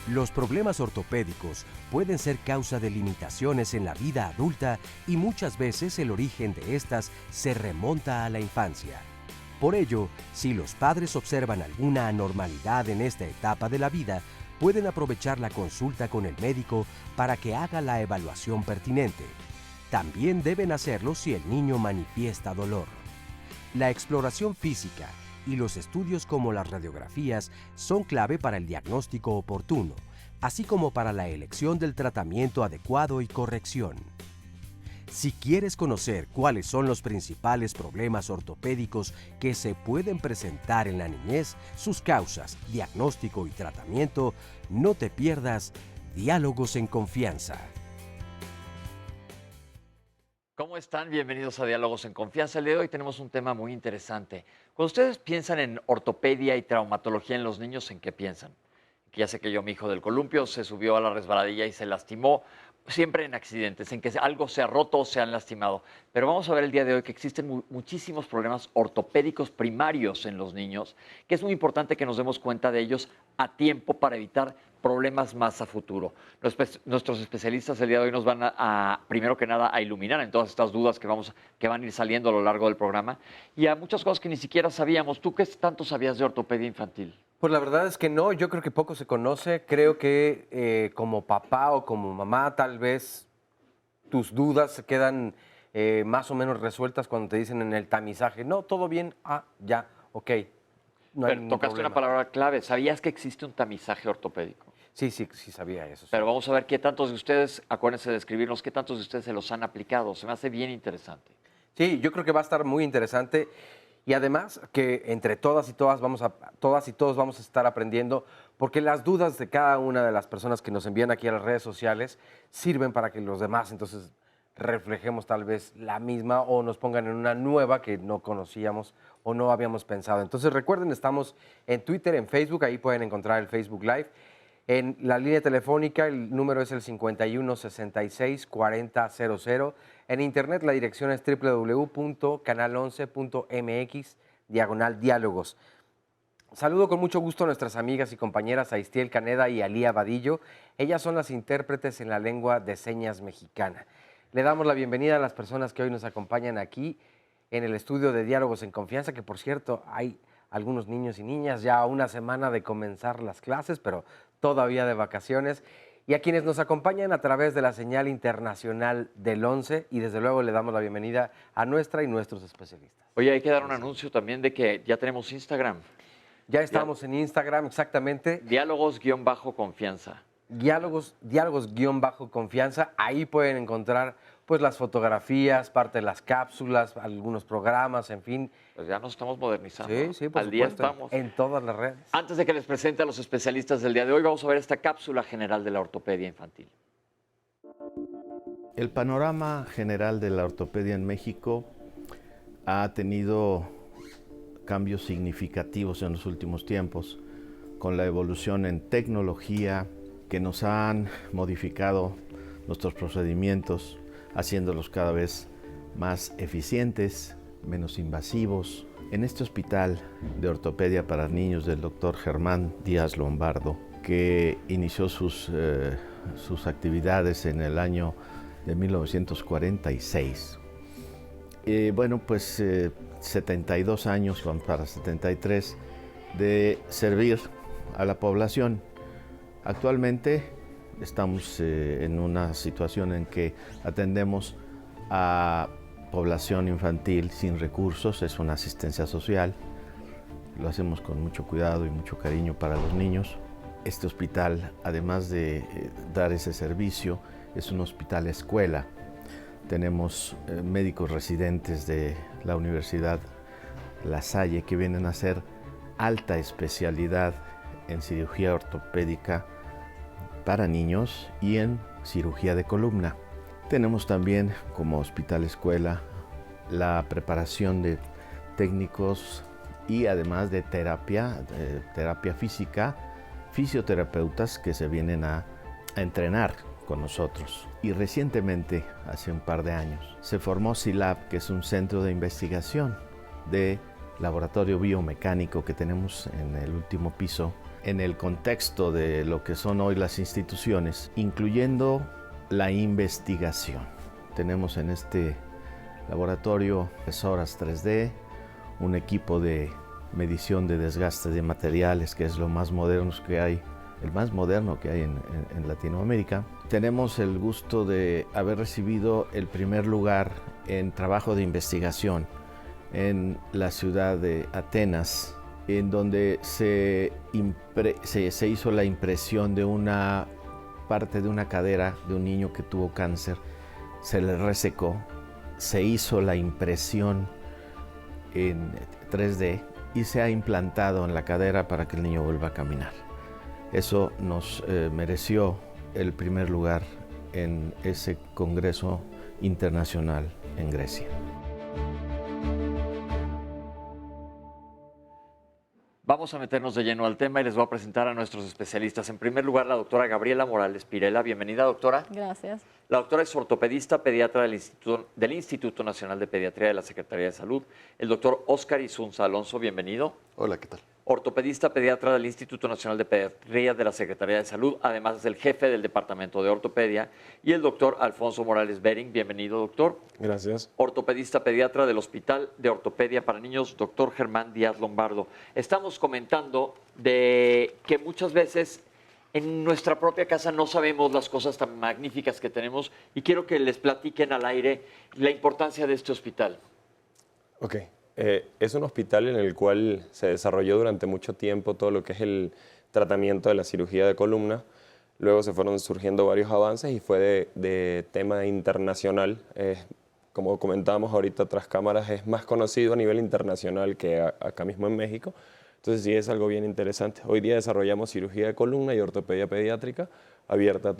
Los problemas ortopédicos pueden ser causa de limitaciones en la vida adulta y muchas veces el origen de estas se remonta a la infancia. Por ello, si los padres observan alguna anormalidad en esta etapa de la vida, pueden aprovechar la consulta con el médico para que haga la evaluación pertinente. También deben hacerlo si el niño manifiesta dolor. La exploración física y los estudios como las radiografías son clave para el diagnóstico oportuno, así como para la elección del tratamiento adecuado y corrección. Si quieres conocer cuáles son los principales problemas ortopédicos que se pueden presentar en la niñez, sus causas, diagnóstico y tratamiento, no te pierdas Diálogos en Confianza. ¿Cómo están? Bienvenidos a Diálogos en Confianza. El día de hoy tenemos un tema muy interesante. Cuando ustedes piensan en ortopedia y traumatología en los niños, ¿en qué piensan? Que ya sé que mi hijo del columpio se subió a la resbaladilla y se lastimó, siempre en accidentes, en que algo se ha roto o se han lastimado. Pero vamos a ver el día de hoy que existen muchísimos problemas ortopédicos primarios en los niños, que es muy importante que nos demos cuenta de ellos a tiempo para evitar problemas más a futuro. Nuestros especialistas el día de hoy nos van primero que nada, a iluminar en todas estas dudas que van a ir saliendo a lo largo del programa y a muchas cosas que ni siquiera sabíamos. ¿Tú qué tanto sabías de ortopedia infantil? Pues la verdad es que no, yo creo que poco se conoce. Creo que como papá o como mamá tal vez tus dudas se quedan más o menos resueltas cuando te dicen en el tamizaje, no, todo bien, ya, ok. No hay ningún tocaste problema. una palabra clave. ¿Sabías que existe un tamizaje ortopédico? Sí sabía eso. Sí. Pero vamos a ver qué tantos de ustedes, acuérdense de escribirnos, qué tantos de ustedes se los han aplicado. Se me hace bien interesante. Sí, yo creo que va a estar muy interesante y además que entre todas y todos vamos a estar aprendiendo porque las dudas de cada una de las personas que nos envían aquí a las redes sociales sirven para que los demás entonces reflejemos tal vez la misma o nos pongan en una nueva que no conocíamos o no habíamos pensado. Entonces recuerden, estamos en Twitter, en Facebook, ahí pueden encontrar el Facebook Live. En la línea telefónica, el número es el 51 66 40 00. En internet, la dirección es www.canal11.mx/diálogos. Saludo con mucho gusto a nuestras amigas y compañeras Aistiel Caneda y Alía Vadillo. Ellas son las intérpretes en la lengua de señas mexicana. Le damos la bienvenida a las personas que hoy nos acompañan aquí en el estudio de Diálogos en Confianza, que por cierto hay algunos niños y niñas ya a una semana de comenzar las clases, pero todavía de vacaciones, y a quienes nos acompañan a través de la señal internacional del 11, y desde luego le damos la bienvenida a nuestra y nuestros especialistas. Oye, hay que dar un anuncio también de que ya tenemos Instagram. Ya estamos en Instagram, exactamente. Diálogos-confianza. Diálogos-confianza, ahí pueden encontrar pues las fotografías, parte de las cápsulas, algunos programas, en fin. Pues ya nos estamos modernizando. Sí, por Al día supuesto, estamos. en todas las redes. Antes de que les presente a los especialistas del día de hoy, vamos a ver esta cápsula general de la ortopedia infantil. El panorama general de la ortopedia en México ha tenido cambios significativos en los últimos tiempos, con la evolución en tecnología que nos han modificado nuestros procedimientos, haciéndolos cada vez más eficientes, menos invasivos. En este hospital de ortopedia para niños del doctor Germán Díaz Lombardo, que inició sus actividades en el año de 1946, 72 años, van para 73, de servir a la población. Actualmente estamos en una situación en que atendemos a población infantil sin recursos, es una asistencia social. Lo hacemos con mucho cuidado y mucho cariño para los niños. Este hospital, además de dar ese servicio, es un hospital escuela. Tenemos médicos residentes de la Universidad La Salle que vienen a hacer alta especialidad en cirugía ortopédica para niños y en cirugía de columna. Tenemos también como hospital escuela la preparación de técnicos y además de terapia física, fisioterapeutas que se vienen a entrenar con nosotros. Y recientemente, hace un par de años, se formó CILAB, que es un centro de investigación de laboratorio biomecánico que tenemos en el último piso en el contexto de lo que son hoy las instituciones, incluyendo la investigación. Tenemos en este laboratorio impresoras 3D, un equipo de medición de desgaste de materiales, que es lo más moderno que hay, el más moderno que hay en Latinoamérica. Tenemos el gusto de haber recibido el primer lugar en trabajo de investigación en la ciudad de Atenas, en donde se hizo la impresión de una parte de una cadera de un niño que tuvo cáncer, se le resecó, se hizo la impresión en 3D y se ha implantado en la cadera para que el niño vuelva a caminar. Eso nos mereció el primer lugar en ese congreso internacional en Grecia. Vamos a meternos de lleno al tema y les voy a presentar a nuestros especialistas. En primer lugar, la doctora Gabriela Morales Pirela. Bienvenida, doctora. Gracias. La doctora es ortopedista pediatra del Instituto Nacional de Pediatría de la Secretaría de Salud. El doctor Óscar Isunza Alonso, bienvenido. Hola, ¿qué tal? Ortopedista pediatra del Instituto Nacional de Pediatría de la Secretaría de Salud, además es el jefe del Departamento de Ortopedia. Y el doctor Alfonso Morales Bering, bienvenido, doctor. Gracias. Ortopedista pediatra del Hospital de Ortopedia para Niños, doctor Germán Díaz Lombardo. Estamos comentando de que muchas veces en nuestra propia casa no sabemos las cosas tan magníficas que tenemos y quiero que les platiquen al aire la importancia de este hospital. Ok. Es un hospital en el cual se desarrolló durante mucho tiempo todo lo que es el tratamiento de la cirugía de columna. Luego se fueron surgiendo varios avances y fue de tema internacional. Como comentábamos ahorita tras cámaras, es más conocido a nivel internacional que acá mismo en México. Entonces sí es algo bien interesante. Hoy día desarrollamos cirugía de columna y ortopedia pediátrica abierta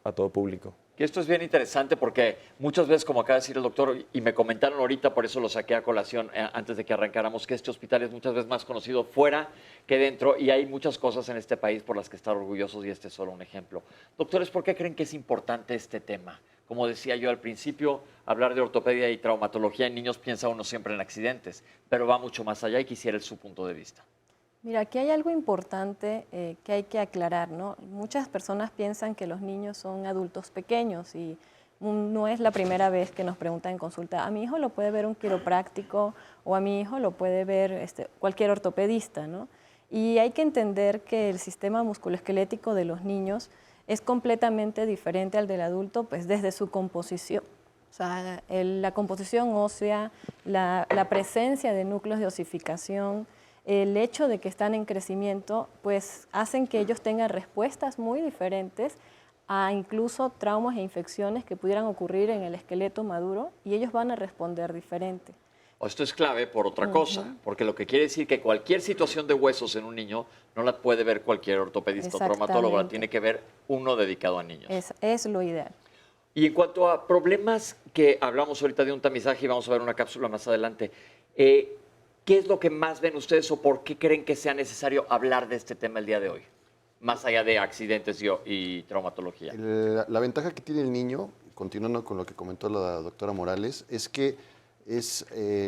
a todo público. Y esto es bien interesante porque muchas veces, como acaba de decir el doctor, y me comentaron ahorita, por eso lo saqué a colación antes de que arrancáramos, que este hospital es muchas veces más conocido fuera que dentro y hay muchas cosas en este país por las que estar orgullosos y este es solo un ejemplo. Doctores, ¿por qué creen que es importante este tema? Como decía yo al principio, hablar de ortopedia y traumatología en niños piensa uno siempre en accidentes, pero va mucho más allá y quisiera su punto de vista. Mira, aquí hay algo importante que hay que aclarar, ¿no? Muchas personas piensan que los niños son adultos pequeños y no es la primera vez que nos preguntan en consulta, a mi hijo lo puede ver un quiropráctico o a mi hijo lo puede ver cualquier ortopedista, ¿no? Y hay que entender que el sistema musculoesquelético de los niños es completamente diferente al del adulto, pues desde su composición. O sea, la composición ósea, la presencia de núcleos de osificación, el hecho de que están en crecimiento, pues hacen que ellos tengan respuestas muy diferentes a incluso traumas e infecciones que pudieran ocurrir en el esqueleto maduro y ellos van a responder diferente. Esto es clave por otra cosa, porque lo que quiere decir que cualquier situación de huesos en un niño no la puede ver cualquier ortopedista o traumatólogo, la tiene que ver uno dedicado a niños. Es lo ideal. Y en cuanto a problemas que hablamos ahorita de un tamizaje y vamos a ver una cápsula más adelante, ¿qué es lo que más ven ustedes o por qué creen que sea necesario hablar de este tema el día de hoy? Más allá de accidentes y traumatología. La ventaja que tiene el niño, continuando con lo que comentó la doctora Morales, es que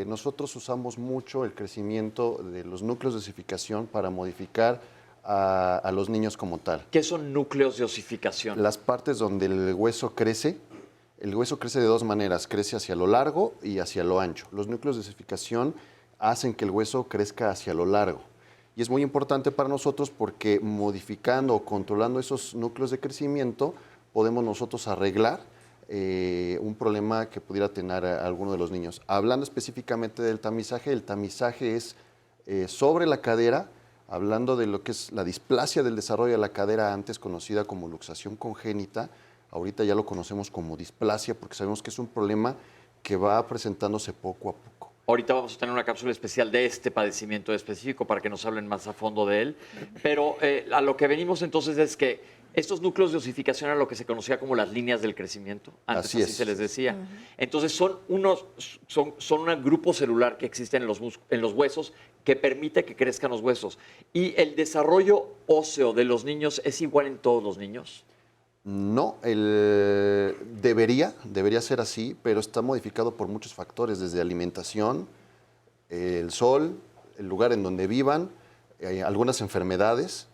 nosotros usamos mucho el crecimiento de los núcleos de osificación para modificar a los niños como tal. ¿Qué son núcleos de osificación? Las partes donde el hueso crece de dos maneras, crece hacia lo largo y hacia lo ancho. Los núcleos de osificación hacen que el hueso crezca hacia lo largo. Y es muy importante para nosotros porque modificando o controlando esos núcleos de crecimiento podemos nosotros arreglar un problema que pudiera tener alguno de los niños. Hablando específicamente del tamizaje, el tamizaje es sobre la cadera, hablando de lo que es la displasia del desarrollo de la cadera, antes conocida como luxación congénita, ahorita ya lo conocemos como displasia porque sabemos que es un problema que va presentándose poco a poco. Ahorita vamos a tener una cápsula especial de este padecimiento específico para que nos hablen más a fondo de él. Pero a lo que venimos entonces es que estos núcleos de osificación eran lo que se conocía como las líneas del crecimiento. Antes así se les decía. Entonces son un grupo celular que existe en los huesos que permite que crezcan los huesos. ¿Y el desarrollo óseo de los niños es igual en todos los niños? No, debería ser así, pero está modificado por muchos factores, desde alimentación, el sol, el lugar en donde vivan, algunas enfermedades.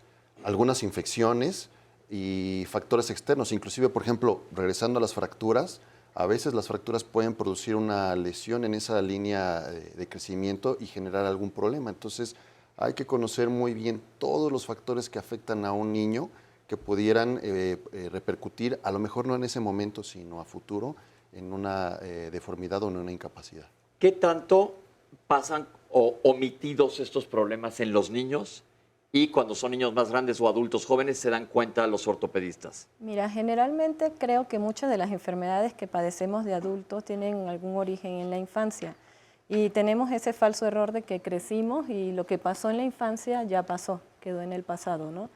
algunas infecciones y factores externos. Inclusive, por ejemplo, regresando a las fracturas, a veces las fracturas pueden producir una lesión en esa línea de crecimiento y generar algún problema. Entonces, hay que conocer muy bien todos los factores que afectan a un niño que pudieran repercutir, a lo mejor no en ese momento, sino a futuro, en una deformidad o en una incapacidad. ¿Qué tanto pasan o omitidos estos problemas en los niños y cuando son niños más grandes o adultos jóvenes se dan cuenta los ortopedistas? Mira, generalmente creo que muchas de las enfermedades que padecemos de adultos tienen algún origen en la infancia. Y tenemos ese falso error de que crecimos y lo que pasó en la infancia ya pasó, quedó en el pasado, ¿no?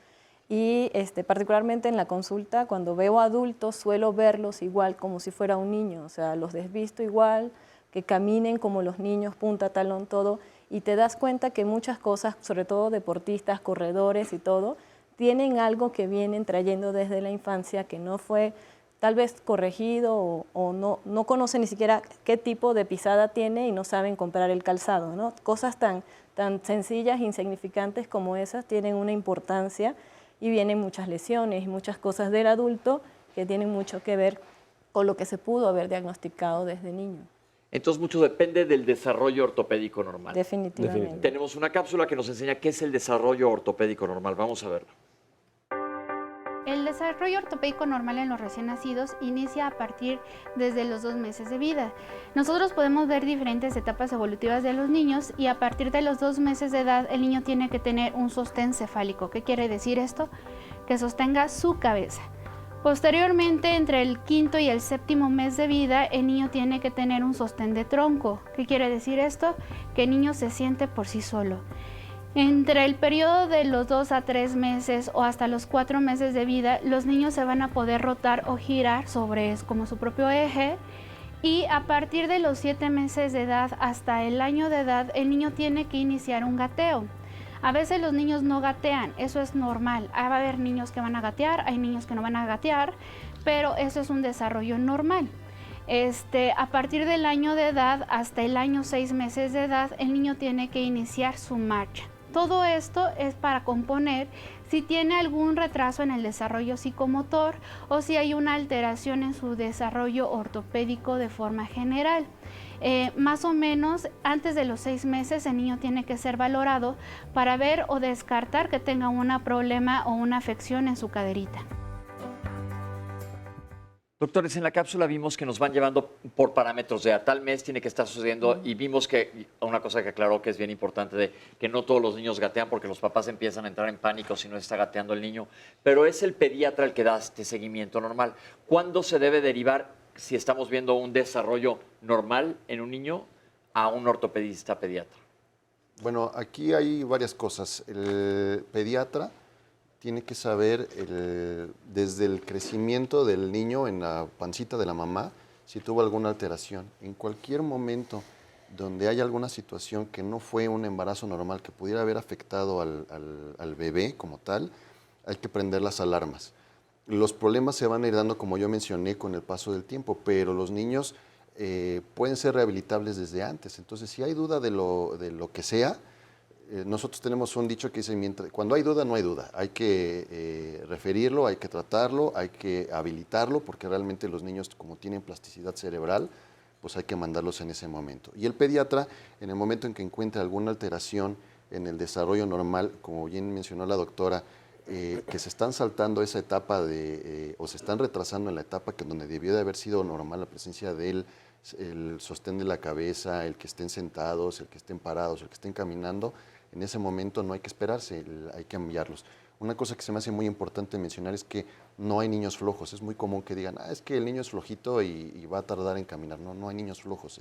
Y particularmente en la consulta, cuando veo adultos, suelo verlos igual como si fuera un niño, o sea, los desvisto igual, que caminen como los niños, punta, talón, todo, y te das cuenta que muchas cosas, sobre todo deportistas, corredores y todo, tienen algo que vienen trayendo desde la infancia que no fue tal vez corregido o no conocen ni siquiera qué tipo de pisada tiene y no saben comprar el calzado, ¿no? Cosas tan sencillas, insignificantes como esas tienen una importancia y vienen muchas lesiones y muchas cosas del adulto que tienen mucho que ver con lo que se pudo haber diagnosticado desde niño. Entonces mucho depende del desarrollo ortopédico normal. Definitivamente. Tenemos una cápsula que nos enseña qué es el desarrollo ortopédico normal. Vamos a verlo. El desarrollo ortopédico normal en los recién nacidos inicia a partir desde los 2 meses de vida. Nosotros podemos ver diferentes etapas evolutivas de los niños y a partir de los 2 meses de edad el niño tiene que tener un sostén cefálico. ¿Qué quiere decir esto? Que sostenga su cabeza. Posteriormente, entre el 5º y el 7º mes de vida, el niño tiene que tener un sostén de tronco. ¿Qué quiere decir esto? Que el niño se siente por sí solo. Entre el periodo de los 2 a 3 meses o hasta los 4 meses de vida, los niños se van a poder rotar o girar sobre como su propio eje. Y a partir de los 7 meses de edad hasta el año de edad, el niño tiene que iniciar un gateo. A veces los niños no gatean, eso es normal. Va a haber niños que van a gatear, hay niños que no van a gatear, pero eso es un desarrollo normal. A partir del año de edad hasta el año 6 meses de edad, el niño tiene que iniciar su marcha. Todo esto es para componer si tiene algún retraso en el desarrollo psicomotor o si hay una alteración en su desarrollo ortopédico de forma general. Más o menos antes de los 6 meses el niño tiene que ser valorado para ver o descartar que tenga un problema o una afección en su caderita. Doctores, en la cápsula vimos que nos van llevando por parámetros de a tal mes tiene que estar sucediendo y vimos que una cosa que aclaró que es bien importante de que no todos los niños gatean porque los papás empiezan a entrar en pánico si no está gateando el niño, pero es el pediatra el que da este seguimiento normal. ¿Cuándo se debe derivar, si estamos viendo un desarrollo normal en un niño, a un ortopedista pediatra? Bueno, aquí hay varias cosas. El pediatra tiene que saber desde el crecimiento del niño en la pancita de la mamá si tuvo alguna alteración. En cualquier momento donde haya alguna situación que no fue un embarazo normal, que pudiera haber afectado al bebé como tal, hay que prender las alarmas. Los problemas se van a ir dando, como yo mencioné, con el paso del tiempo, pero los niños pueden ser rehabilitables desde antes. Entonces, si hay duda de lo que sea, nosotros tenemos un dicho que dice, cuando hay duda, no hay duda. Hay que referirlo, hay que tratarlo, hay que habilitarlo, porque realmente los niños, como tienen plasticidad cerebral, pues hay que mandarlos en ese momento. Y el pediatra, en el momento en que encuentre alguna alteración en el desarrollo normal, como bien mencionó la doctora, que se están saltando esa etapa o se están retrasando en la etapa donde debió de haber sido normal la presencia del el sostén de la cabeza, el que estén sentados, el que estén parados, el que estén caminando, en ese momento no hay que esperarse, hay que enviarlos. Una cosa que se me hace muy importante mencionar es que no hay niños flojos. Es muy común que digan, es que el niño es flojito y va a tardar en caminar. No, no hay niños flojos.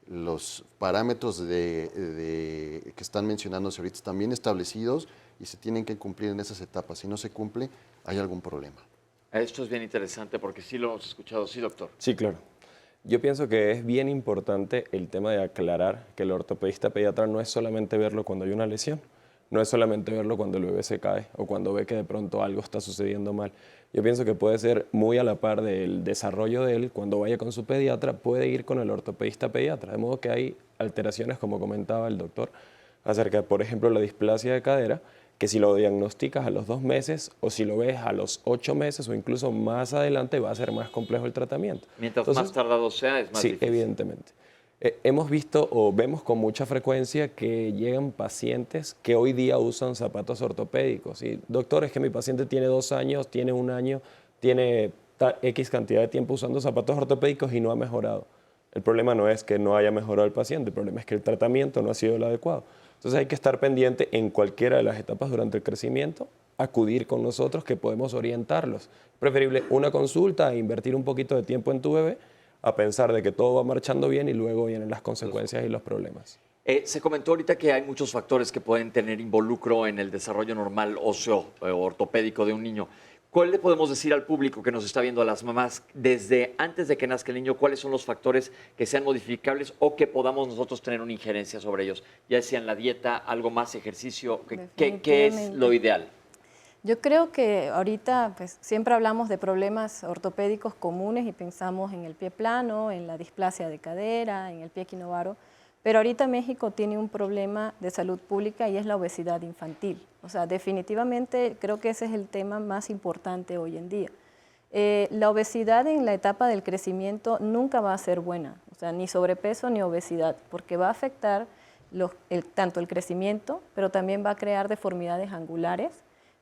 Los parámetros que están mencionándose ahorita están bien establecidos y se tienen que cumplir en esas etapas. Si no se cumple, hay algún problema. Esto es bien interesante porque sí lo hemos escuchado. Sí, doctor. Sí, claro. Yo pienso que es bien importante el tema de aclarar que el ortopedista pediatra no es solamente verlo cuando hay una lesión, no es solamente verlo cuando el bebé se cae o cuando ve que de pronto algo está sucediendo mal. Yo pienso que puede ser muy a la par del desarrollo de él, cuando vaya con su pediatra, puede ir con el ortopedista pediatra. De modo que hay alteraciones, como comentaba el doctor, acerca de, por ejemplo, la displasia de cadera, que si lo diagnosticas a los 2 meses o si lo ves a los 8 meses o incluso más adelante va a ser más complejo el tratamiento. Mientras más tardado sea, es más sí, difícil. Evidentemente. Hemos visto o vemos con mucha frecuencia que llegan pacientes que hoy día usan zapatos ortopédicos. Y, doctor, es que mi paciente tiene 2 años, tiene 1 año, tiene X cantidad de tiempo usando zapatos ortopédicos y no ha mejorado. El problema no es que no haya mejorado el paciente, el problema es que el tratamiento no ha sido el adecuado. Entonces hay que estar pendiente en cualquiera de las etapas durante el crecimiento, acudir con nosotros que podemos orientarlos. Preferible una consulta e invertir un poquito de tiempo en tu bebé a pensar de que todo va marchando bien y luego vienen las consecuencias y los problemas. Se comentó ahorita que hay muchos factores que pueden tener involucro en el desarrollo normal óseo o ortopédico de un niño. ¿Cuál le podemos decir al público que nos está viendo, a las mamás, desde antes de que nazca el niño, cuáles son los factores que sean modificables o que podamos nosotros tener una injerencia sobre ellos? Ya sea en la dieta, algo más, ejercicio, ¿qué es lo ideal? Yo creo que ahorita pues, siempre hablamos de problemas ortopédicos comunes y pensamos en el pie plano, en la displasia de cadera, en el pie equinovaro, pero ahorita México tiene un problema de salud pública y es la obesidad infantil. O sea, definitivamente creo que ese es el tema más importante hoy en día. La obesidad en la etapa del crecimiento nunca va a ser buena, o sea, ni sobrepeso ni obesidad, porque va a afectar tanto el crecimiento, pero también va a crear deformidades angulares.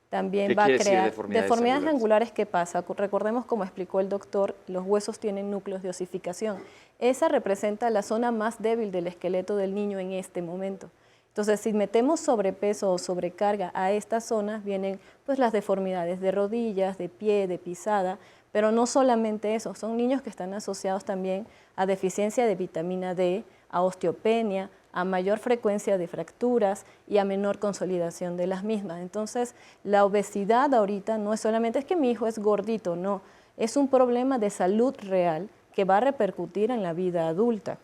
También va a crear deformidades angulares. ¿Qué pasa? Recordemos, como explicó el doctor, los huesos tienen núcleos de osificación. Esa representa la zona más débil del esqueleto del niño en este momento. Entonces, si metemos sobrepeso o sobrecarga a estas zonas, vienen pues, las deformidades de rodillas, de pie, de pisada, pero no solamente eso, son niños que están asociados también a deficiencia de vitamina D, a osteopenia, a mayor frecuencia de fracturas y a menor consolidación de las mismas. Entonces, la obesidad ahorita no es solamente es que mi hijo es gordito, no, es un problema de salud real que va a repercutir en la vida adulta.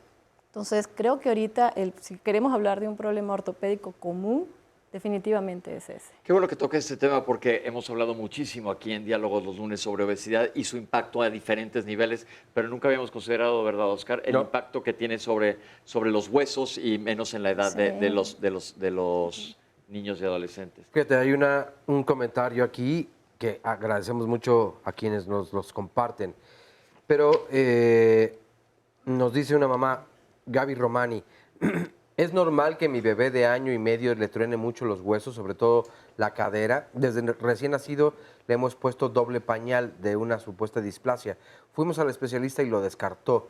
Entonces, creo que ahorita, si queremos hablar de un problema ortopédico común, definitivamente es ese. Qué bueno que toque este tema porque hemos hablado muchísimo aquí en Diálogos los lunes sobre obesidad y su impacto a diferentes niveles, pero nunca habíamos considerado, ¿verdad, Oscar? El impacto que tiene sobre los huesos y menos en la edad de los niños y adolescentes. Fíjate, hay un comentario aquí que agradecemos mucho a quienes nos los comparten, pero nos dice una mamá, Gaby Romani, ¿es normal que mi bebé de 1 año y medio le truene mucho los huesos, sobre todo la cadera? Desde recién nacido le hemos puesto doble pañal de una supuesta displasia. Fuimos al especialista y lo descartó,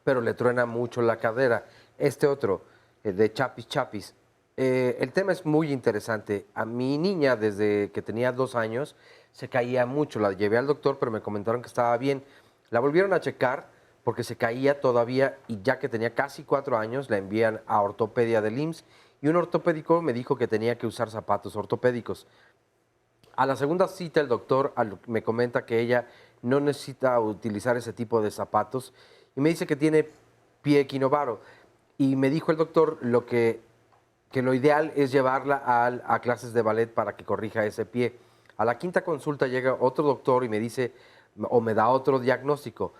pero le truena mucho la cadera. Este otro, de Chapis. El tema es muy interesante. A mi niña, desde que tenía 2 años, se caía mucho. La llevé al doctor, pero me comentaron que estaba bien. La volvieron a checar porque se caía todavía y ya que tenía casi 4 años, la envían a ortopedia del IMSS y un ortopédico me dijo que tenía que usar zapatos ortopédicos. A la segunda cita el doctor me comenta que ella no necesita utilizar ese tipo de zapatos y me dice que tiene pie equinovaro. Y me dijo el doctor que lo ideal es llevarla a clases de ballet para que corrija ese pie. A la 5ª consulta llega otro doctor y me dice, o me da otro diagnóstico.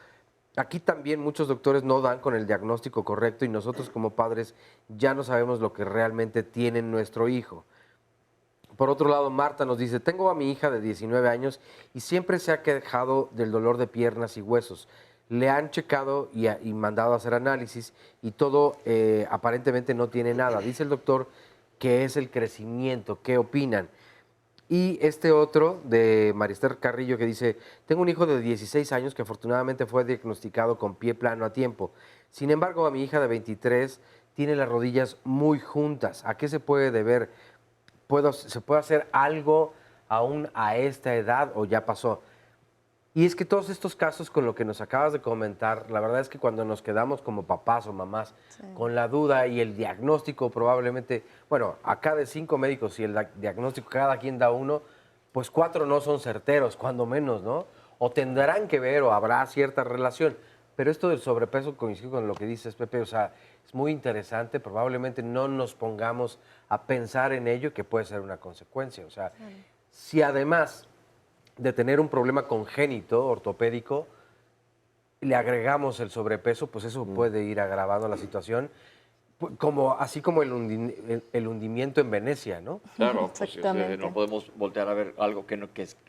Aquí también muchos doctores no dan con el diagnóstico correcto y nosotros como padres ya no sabemos lo que realmente tiene nuestro hijo. Por otro lado, Marta nos dice, tengo a mi hija de 19 años y siempre se ha quejado del dolor de piernas y huesos. Le han checado y mandado a hacer análisis y todo aparentemente no tiene nada. Dice el doctor que es el crecimiento. ¿Qué opinan? Y este otro de Marister Carrillo que dice, tengo un hijo de 16 años que afortunadamente fue diagnosticado con pie plano a tiempo. Sin embargo, a mi hija de 23 tiene las rodillas muy juntas. ¿A qué se puede deber? ¿Se puede hacer algo aún a esta edad o ya pasó? Y es que todos estos casos con lo que nos acabas de comentar, la verdad es que cuando nos quedamos como papás o mamás con la duda y el diagnóstico probablemente, bueno, acá de 5 médicos y el diagnóstico cada quien da uno, pues 4 no son certeros, cuando menos, ¿no? O tendrán que ver o habrá cierta relación. Pero esto del sobrepeso coincide con lo que dices, Pepe, o sea, es muy interesante, probablemente no nos pongamos a pensar en ello, que puede ser una consecuencia. O sea, si además de tener un problema congénito ortopédico, le agregamos el sobrepeso, pues eso puede ir agravando la situación. Así como el hundimiento en Venecia, ¿no? Claro, pues, Exactamente. no podemos voltear a ver algo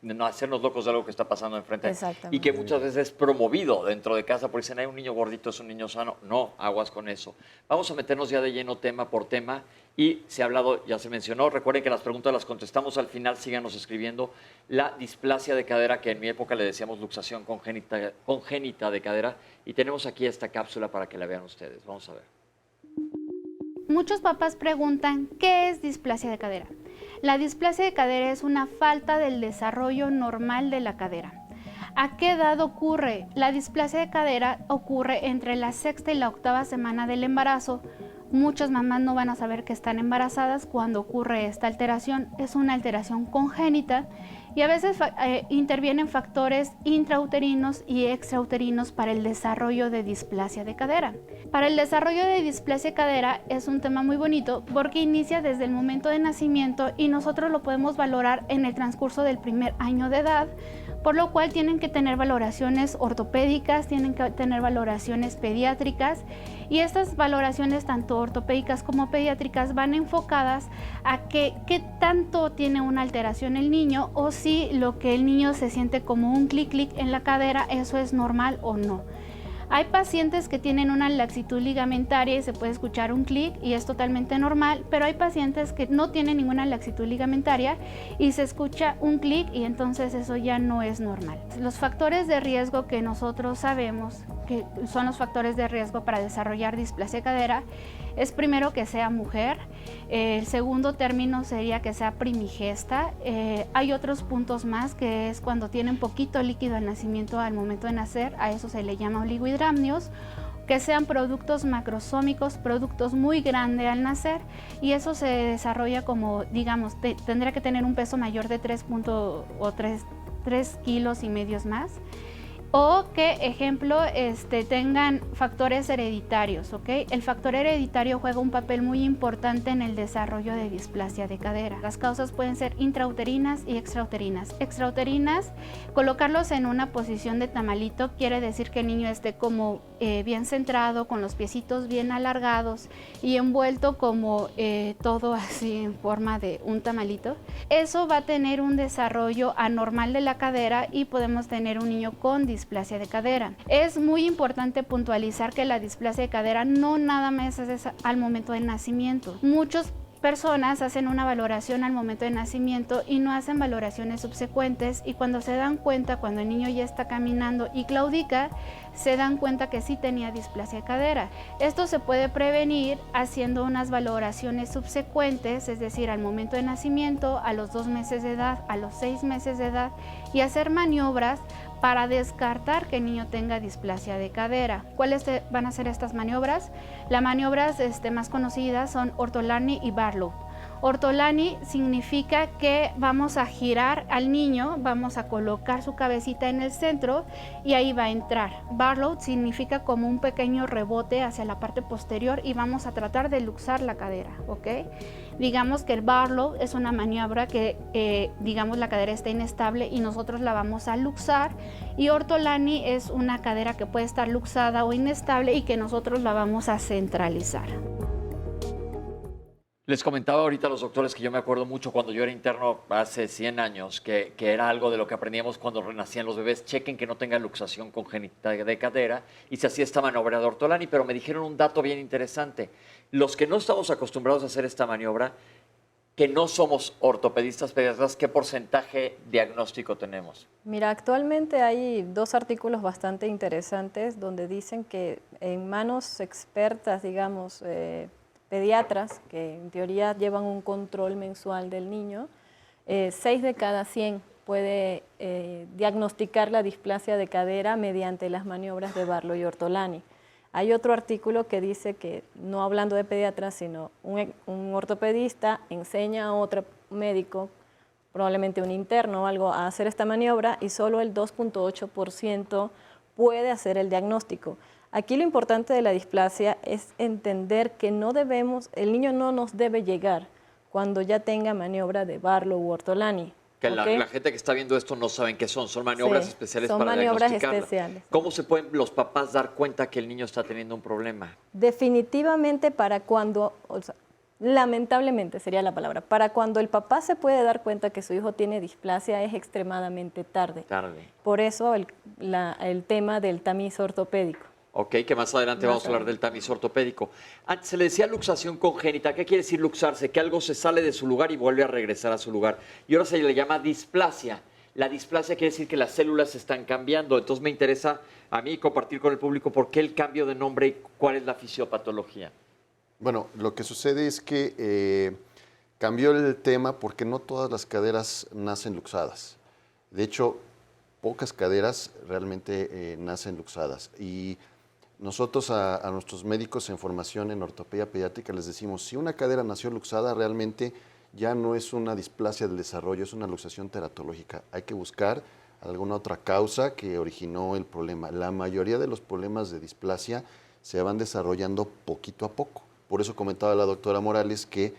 no hacernos locos de algo que está pasando enfrente. Exactamente. Y que muchas veces es promovido dentro de casa, porque dicen, hay un niño gordito, es un niño sano. No, aguas con eso. Vamos a meternos ya de lleno tema por tema. Y se ha hablado, ya se mencionó, recuerden que las preguntas las contestamos al final, síganos escribiendo. La displasia de cadera, que en mi época le decíamos luxación congénita de cadera. Y tenemos aquí esta cápsula para que la vean ustedes. Vamos a ver. Muchos papás preguntan, ¿qué es displasia de cadera? La displasia de cadera es una falta del desarrollo normal de la cadera. ¿A qué edad ocurre? La displasia de cadera ocurre entre la 6ª y la 8ª semana del embarazo. Muchas mamás no van a saber que están embarazadas cuando ocurre esta alteración. Es una alteración congénita y a veces intervienen factores intrauterinos y extrauterinos para el desarrollo de displasia de cadera. Para el desarrollo de displasia de cadera es un tema muy bonito porque inicia desde el momento de nacimiento y nosotros lo podemos valorar en el transcurso del primer año de edad, por lo cual tienen que tener valoraciones ortopédicas, tienen que tener valoraciones pediátricas y estas valoraciones tanto ortopédicas como pediátricas van enfocadas a qué tanto tiene una alteración el niño o si lo que el niño se siente como un clic en la cadera, eso es normal o no. Hay pacientes que tienen una laxitud ligamentaria y se puede escuchar un clic y es totalmente normal, pero hay pacientes que no tienen ninguna laxitud ligamentaria y se escucha un clic y entonces eso ya no es normal. Los factores de riesgo que nosotros sabemos que son los factores de riesgo para desarrollar displasia de cadera es primero que sea mujer, el segundo término sería que sea primigesta, hay otros puntos más que es cuando tienen poquito líquido al nacimiento al momento de nacer, a eso se le llama oligohidramnios, que sean productos macrosómicos, productos muy grandes al nacer y eso se desarrolla como, digamos, tendría que tener un peso mayor de 3 kilos y medios más. O que, ejemplo, tengan factores hereditarios, ¿ok? El factor hereditario juega un papel muy importante en el desarrollo de displasia de cadera. Las causas pueden ser intrauterinas y extrauterinas. Extrauterinas, colocarlos en una posición de tamalito quiere decir que el niño esté como bien centrado, con los piecitos bien alargados y envuelto como todo así en forma de un tamalito. Eso va a tener un desarrollo anormal de la cadera y podemos tener un niño con displasia de cadera. Es muy importante puntualizar que la displasia de cadera no nada más es al momento del nacimiento. Muchas personas hacen una valoración al momento de nacimiento y no hacen valoraciones subsecuentes y cuando se dan cuenta, cuando el niño ya está caminando y claudica, se dan cuenta que sí tenía displasia de cadera. Esto se puede prevenir haciendo unas valoraciones subsecuentes, es decir, al momento de nacimiento, a los 2 meses de edad, a los 6 meses de edad y hacer maniobras para descartar que el niño tenga displasia de cadera. ¿Cuáles van a ser estas maniobras? Las maniobras más conocidas son Ortolani y Barlow. Ortolani significa que vamos a girar al niño, vamos a colocar su cabecita en el centro y ahí va a entrar. Barlow significa como un pequeño rebote hacia la parte posterior y vamos a tratar de luxar la cadera, ¿ok? Digamos que el Barlow es una maniobra que, digamos, la cadera está inestable y nosotros la vamos a luxar y Ortolani es una cadera que puede estar luxada o inestable y que nosotros la vamos a centralizar. Les comentaba ahorita a los doctores que yo me acuerdo mucho cuando yo era interno hace 100 años, que era algo de lo que aprendíamos cuando renacían los bebés. Chequen que no tenga luxación congénita de cadera y se hacía esta maniobra de Ortolani, pero me dijeron un dato bien interesante. Los que no estamos acostumbrados a hacer esta maniobra, que no somos ortopedistas pediatras, ¿qué porcentaje diagnóstico tenemos? Mira, actualmente hay 2 artículos bastante interesantes donde dicen que en manos expertas, digamos, pediatras, que en teoría llevan un control mensual del niño, 6 de cada 100 puede diagnosticar la displasia de cadera mediante las maniobras de Barlow y Ortolani. Hay otro artículo que dice que, no hablando de pediatras, sino un ortopedista enseña a otro médico, probablemente un interno o algo, a hacer esta maniobra y solo el 2.8% puede hacer el diagnóstico. Aquí lo importante de la displasia es entender que el niño no nos debe llegar cuando ya tenga maniobra de Barlow u Ortolani. Que ¿ok? la gente que está viendo esto no saben qué son maniobras Sí, especiales son para maniobras diagnosticarla. especiales. ¿Cómo se pueden los papás dar cuenta que el niño está teniendo un problema? Definitivamente para cuando, o sea, lamentablemente sería la palabra, para cuando el papá se puede dar cuenta que su hijo tiene displasia es extremadamente tarde. Por eso el tema del tamiz ortopédico. Ok, que más adelante vamos a hablar del tamiz ortopédico. Antes se le decía luxación congénita. ¿Qué quiere decir luxarse? Que algo se sale de su lugar y vuelve a regresar a su lugar. Y ahora se le llama displasia. La displasia quiere decir que las células se están cambiando. Entonces me interesa a mí compartir con el público por qué el cambio de nombre y cuál es la fisiopatología. Bueno, lo que sucede es que cambió el tema porque no todas las caderas nacen luxadas. De hecho, pocas caderas realmente nacen luxadas. Y nosotros a nuestros médicos en formación en ortopedia pediátrica les decimos, si una cadera nació luxada, realmente ya no es una displasia del desarrollo, es una luxación teratológica. Hay que buscar alguna otra causa que originó el problema. La mayoría de los problemas de displasia se van desarrollando poquito a poco. Por eso comentaba la doctora Morales que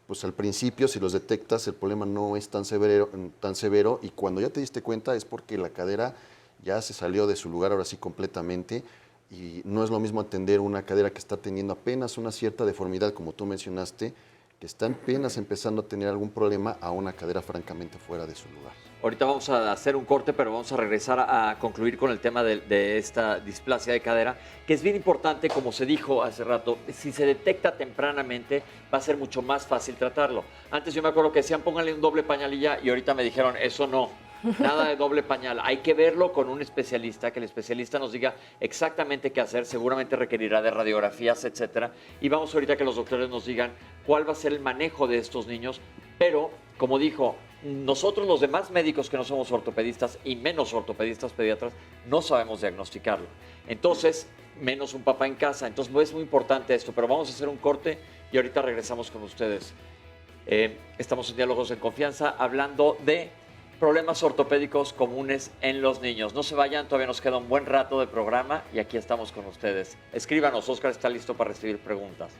pues al principio, si los detectas, el problema no es tan severo y cuando ya te diste cuenta es porque la cadera ya se salió de su lugar ahora sí completamente y no es lo mismo atender una cadera que está teniendo apenas una cierta deformidad, como tú mencionaste, que está apenas empezando a tener algún problema a una cadera francamente fuera de su lugar. Ahorita vamos a hacer un corte, pero vamos a regresar a concluir con el tema de esta displasia de cadera, que es bien importante, como se dijo hace rato, si se detecta tempranamente va a ser mucho más fácil tratarlo. Antes yo me acuerdo que decían pónganle un doble pañal y ya, y ahorita me dijeron eso no. Nada de doble pañal, hay que verlo con un especialista, que el especialista nos diga exactamente qué hacer, seguramente requerirá de radiografías, etcétera, y vamos ahorita a que los doctores nos digan cuál va a ser el manejo de estos niños, pero como dijo, nosotros los demás médicos que no somos ortopedistas y menos ortopedistas pediatras no sabemos diagnosticarlo, entonces menos un papá en casa, entonces no es muy importante esto, pero vamos a hacer un corte y ahorita regresamos con ustedes. Estamos en Diálogos en Confianza hablando de problemas ortopédicos comunes en los niños. No se vayan, todavía nos queda un buen rato de programa y aquí estamos con ustedes. Escríbanos, Oscar está listo para recibir preguntas.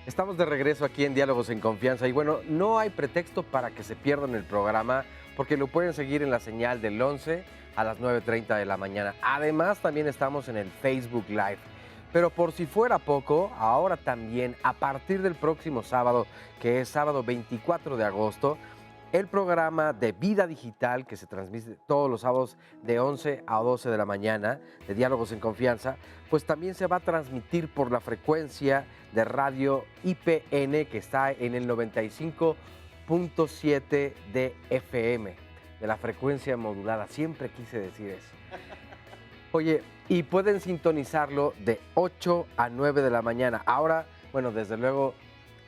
Estamos de regreso aquí en Diálogos en Confianza y bueno, no hay pretexto para que se pierdan el programa porque lo pueden seguir en la señal del 11 a las 9:30 de la mañana. Además, también estamos en el Facebook Live. Pero por si fuera poco, ahora también, a partir del próximo sábado, que es sábado 24 de agosto, el programa de Vida Digital, que se transmite todos los sábados de 11 a 12 de la mañana, de Diálogos en Confianza, pues también se va a transmitir por la frecuencia de radio IPN, que está en el 95.7 de FM, de la frecuencia modulada. Siempre quise decir eso. Oye, y pueden sintonizarlo de 8 a 9 de la mañana. Ahora, bueno, desde luego,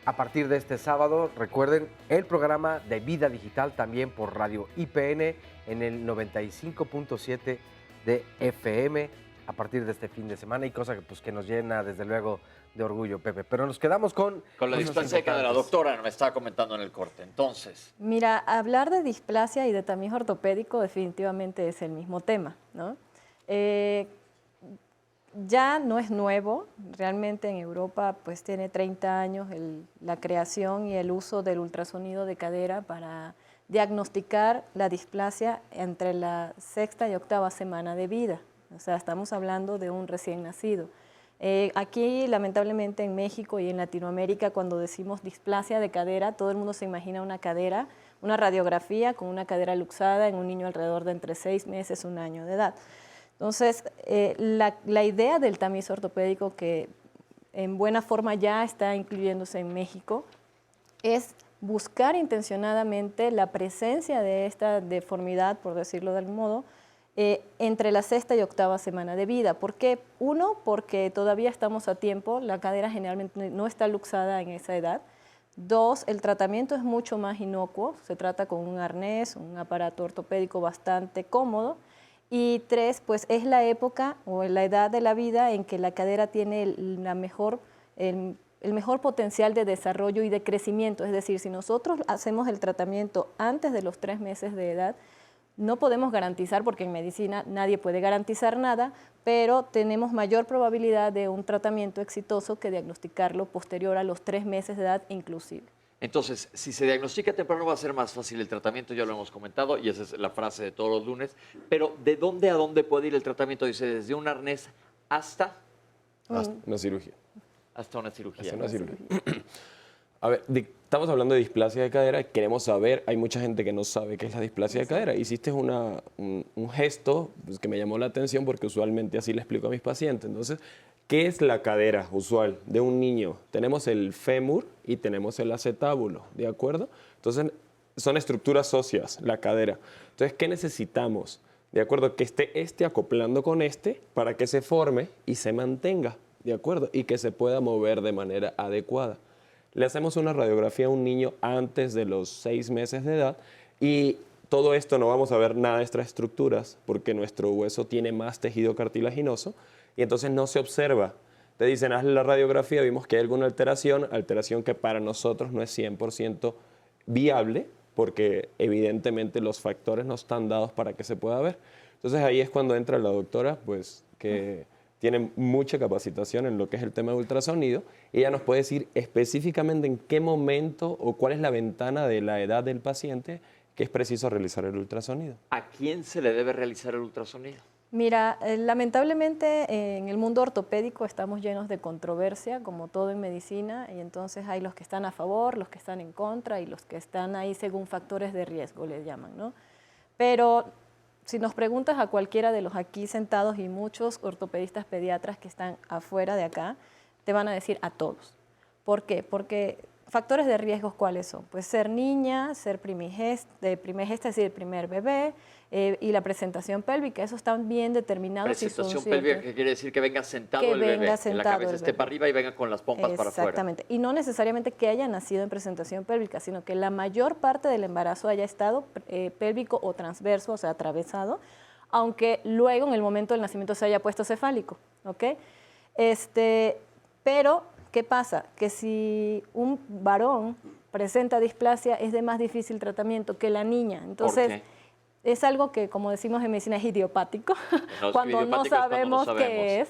a partir de este sábado, recuerden el programa de Vida Digital también por radio IPN en el 95.7 de FM a partir de este fin de semana y cosa que, pues, que nos llena desde luego de orgullo, Pepe. Pero nos quedamos con la displasia de la doctora, me estaba comentando en el corte. Entonces, mira, hablar de displasia y de tamiz ortopédico definitivamente es el mismo tema, ¿no? Ya no es nuevo, realmente en Europa pues tiene 30 años la creación y el uso del ultrasonido de cadera para diagnosticar la displasia entre la 6ª y 8ª semana de vida. O sea, estamos hablando de un recién nacido. Aquí, lamentablemente, en México y en Latinoamérica, cuando decimos displasia de cadera, todo el mundo se imagina una cadera, una radiografía con una cadera luxada en un niño alrededor de entre 6 meses y 1 año de edad. Entonces, la idea del tamiz ortopédico, que en buena forma ya está incluyéndose en México, es buscar intencionadamente la presencia de esta deformidad, por decirlo de algún modo, entre la 6ª y 8ª semana de vida. ¿Por qué? Uno, porque todavía estamos a tiempo, la cadera generalmente no está luxada en esa edad. 2, el tratamiento es mucho más inocuo, se trata con un arnés, un aparato ortopédico bastante cómodo. Y 3, pues es la época o la edad de la vida en que la cadera tiene el mejor potencial de desarrollo y de crecimiento. Es decir, si nosotros hacemos el tratamiento antes de los 3 meses de edad, No podemos garantizar, porque en medicina nadie puede garantizar nada, pero tenemos mayor probabilidad de un tratamiento exitoso que diagnosticarlo posterior a los 3 meses de edad inclusive. Entonces, si se diagnostica temprano va a ser más fácil el tratamiento, ya lo hemos comentado, y esa es la frase de todos los lunes. Pero, ¿de dónde a dónde puede ir el tratamiento? Dice, desde un arnés hasta Una cirugía. Una cirugía. Hasta una cirugía. A ver, estamos hablando de displasia de cadera, queremos saber, hay mucha gente que no sabe qué es la displasia de cadera. Hiciste un gesto pues, que me llamó la atención porque usualmente así le explico a mis pacientes. Entonces, ¿qué es la cadera usual de un niño? Tenemos el fémur y tenemos el acetábulo, ¿de acuerdo? Entonces, son estructuras óseas, la cadera. Entonces, ¿qué necesitamos? ¿De acuerdo? Que esté acoplando con para que se forme y se mantenga, ¿de acuerdo? Y que se pueda mover de manera adecuada. Le hacemos una radiografía a un niño antes de los 6 meses de edad y todo esto no vamos a ver nada de estas estructuras porque nuestro hueso tiene más tejido cartilaginoso y entonces no se observa. Te dicen, hazle la radiografía, vimos que hay alguna alteración que para nosotros no es 100% viable porque evidentemente los factores no están dados para que se pueda ver. Entonces ahí es cuando entra la doctora, pues que tiene mucha capacitación en lo que es el tema de ultrasonido. Ella nos puede decir específicamente en qué momento o cuál es la ventana de la edad del paciente que es preciso realizar el ultrasonido. ¿A quién se le debe realizar el ultrasonido? Mira, lamentablemente en el mundo ortopédico estamos llenos de controversia, como todo en medicina, y entonces hay los que están a favor, los que están en contra y los que están ahí según factores de riesgo, les llaman, ¿no? Pero si nos preguntas a cualquiera de los aquí sentados y muchos ortopedistas pediatras que están afuera de acá, te van a decir a todos. ¿Por qué? Porque factores de riesgo, ¿cuáles son? Pues ser niña, ser primigesta, es decir, el primer bebé, y la presentación pélvica, eso están bien determinados. Presentación pélvica, que quiere decir que venga sentado el bebé, que la cabeza esté para arriba y venga con las pompas para afuera. Exactamente, y no necesariamente que haya nacido en presentación pélvica, sino que la mayor parte del embarazo haya estado pélvico o transverso, o sea, atravesado, aunque luego en el momento del nacimiento se haya puesto cefálico, ¿ok? Pero, ¿qué pasa? Que si un varón presenta displasia es de más difícil tratamiento que la niña, entonces... ¿Por qué? Es algo que, como decimos en medicina, es idiopático, cuando no sabemos qué es,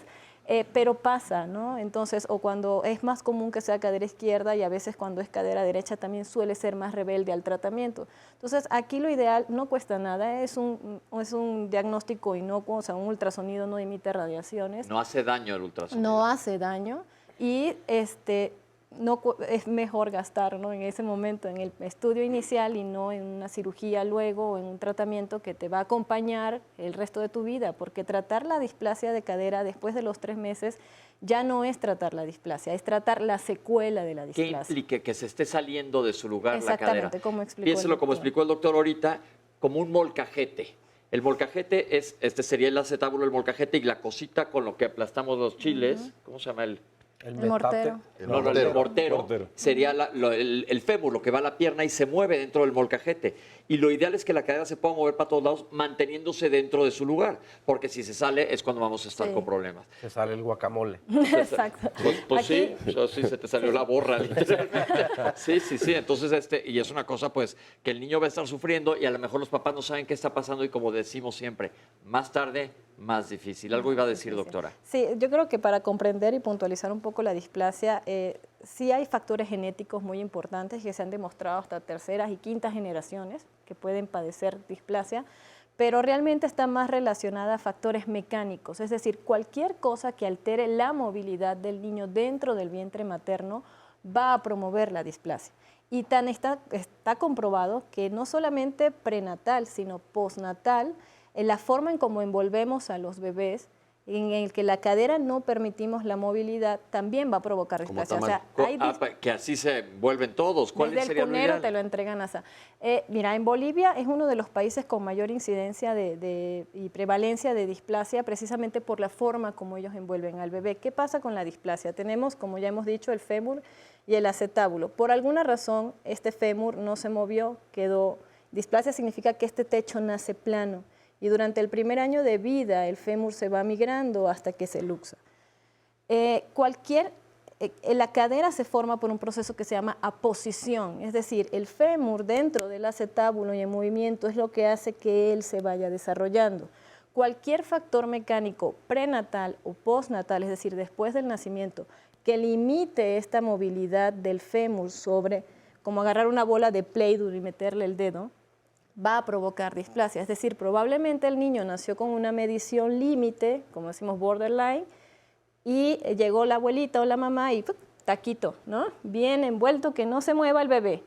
pero pasa, ¿no? Entonces, o cuando es más común que sea cadera izquierda y a veces cuando es cadera derecha también suele ser más rebelde al tratamiento. Entonces, aquí lo ideal no cuesta nada, es un diagnóstico inocuo, o sea, un ultrasonido no emite radiaciones. No hace daño el ultrasonido. No hace daño y no, es mejor gastar, ¿no? En ese momento en el estudio inicial y no en una cirugía luego o en un tratamiento que te va a acompañar el resto de tu vida, porque tratar la displasia de cadera después de los 3 meses ya no es tratar la displasia, es tratar la secuela de la displasia. ¿Qué implica que se esté saliendo de su lugar la cadera? Exactamente, como explicó Piénselo como explicó el doctor ahorita, como un molcajete. El molcajete es, sería el acetábulo, el molcajete y la cosita con lo que aplastamos los chiles, ¿cómo se llama el mortero? El mortero sería el fémur, lo que va a la pierna y se mueve dentro del molcajete. Y lo ideal es que la cadera se pueda mover para todos lados manteniéndose dentro de su lugar, porque si se sale es cuando vamos a estar con problemas. Se sale el guacamole. Exacto. Pues sí, sí, se te salió la borra, literalmente. Sí. Entonces, y es una cosa, pues, que el niño va a estar sufriendo y a lo mejor los papás no saben qué está pasando y como decimos siempre, más tarde, más difícil. Algo iba a decir, doctora. Sí, yo creo que para comprender y puntualizar un poco la displasia, sí hay factores genéticos muy importantes que se han demostrado hasta terceras y quintas generaciones que pueden padecer displasia, pero realmente está más relacionada a factores mecánicos, es decir, cualquier cosa que altere la movilidad del niño dentro del vientre materno va a promover la displasia. Y está comprobado que no solamente prenatal, sino postnatal, en la forma en cómo envolvemos a los bebés, en el que la cadera no permitimos la movilidad, también va a provocar displasia. O sea, que así se vuelven todos. ¿Cuál desde sería el cunero lo ideal? te lo entregan así. Mira, en Bolivia es uno de los países con mayor incidencia y prevalencia de displasia, precisamente por la forma como ellos envuelven al bebé. ¿Qué pasa con la displasia? Tenemos, como ya hemos dicho, el fémur y el acetábulo. Por alguna razón, este fémur no se movió, quedó. Displasia significa que este techo nace plano. Y durante el primer año de vida el fémur se va migrando hasta que se luxa. Cualquier la cadera se forma por un proceso que se llama aposición, es decir, el fémur dentro del acetábulo y en movimiento es lo que hace que él se vaya desarrollando. Cualquier factor mecánico prenatal o postnatal, es decir, después del nacimiento, que limite esta movilidad del fémur sobre, como agarrar una bola de Play-Doh y meterle el dedo, va a provocar displasia. Es decir, probablemente el niño nació con una medición límite, como decimos borderline, y llegó la abuelita o la mamá y taquito, ¿no? Bien envuelto, que no se mueva el bebé.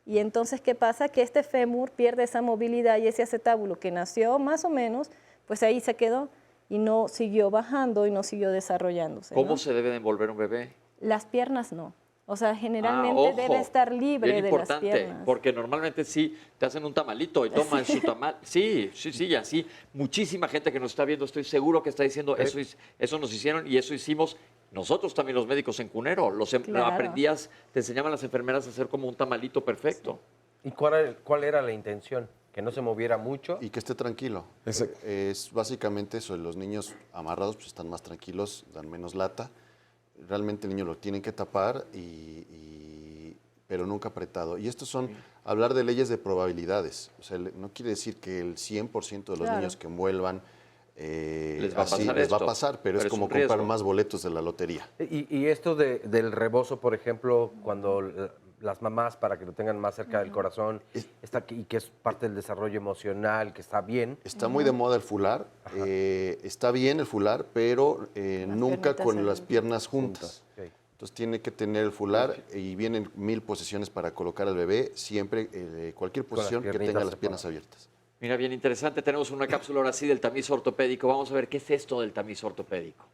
Y entonces, ¿qué pasa? Que este fémur pierde esa movilidad y ese acetábulo que nació más o menos, pues ahí se quedó y no siguió bajando y no siguió desarrollándose. ¿Cómo ¿no? se debe de envolver un bebé? Las piernas no. O sea, generalmente debe estar libre bien de las piernas. Porque normalmente sí te hacen un tamalito y toman su tamal. Sí, y así. Muchísima gente que nos está viendo, estoy seguro que está diciendo, eso nos hicieron y eso hicimos nosotros también los médicos en Cunero. Claro. Aprendías, te enseñaban las enfermeras a hacer como un tamalito perfecto. ¿Y cuál era la intención? Que no se moviera mucho. Y que esté tranquilo. Es básicamente eso. Los niños amarrados pues están más tranquilos, dan menos lata. Realmente el niño lo tienen que tapar, pero nunca apretado. Y estos son, hablar de leyes de probabilidades. O sea, no quiere decir que el 100% de los niños que envuelvan les va a pasar, pero es como comprar más boletos de la lotería. Y esto del rebozo, por ejemplo, cuando las mamás, para que lo tengan más cerca del corazón, y que es parte del desarrollo emocional, que está bien. Está muy de moda el fular. Está bien el fular, pero nunca con las piernas juntas. Okay. Entonces tiene que tener el fular y vienen 1000 posiciones para colocar al bebé, siempre cualquier posición que tenga las piernas abiertas. Mira, bien interesante. Tenemos una cápsula ahora sí del tamiz ortopédico. Vamos a ver qué es esto del tamiz ortopédico.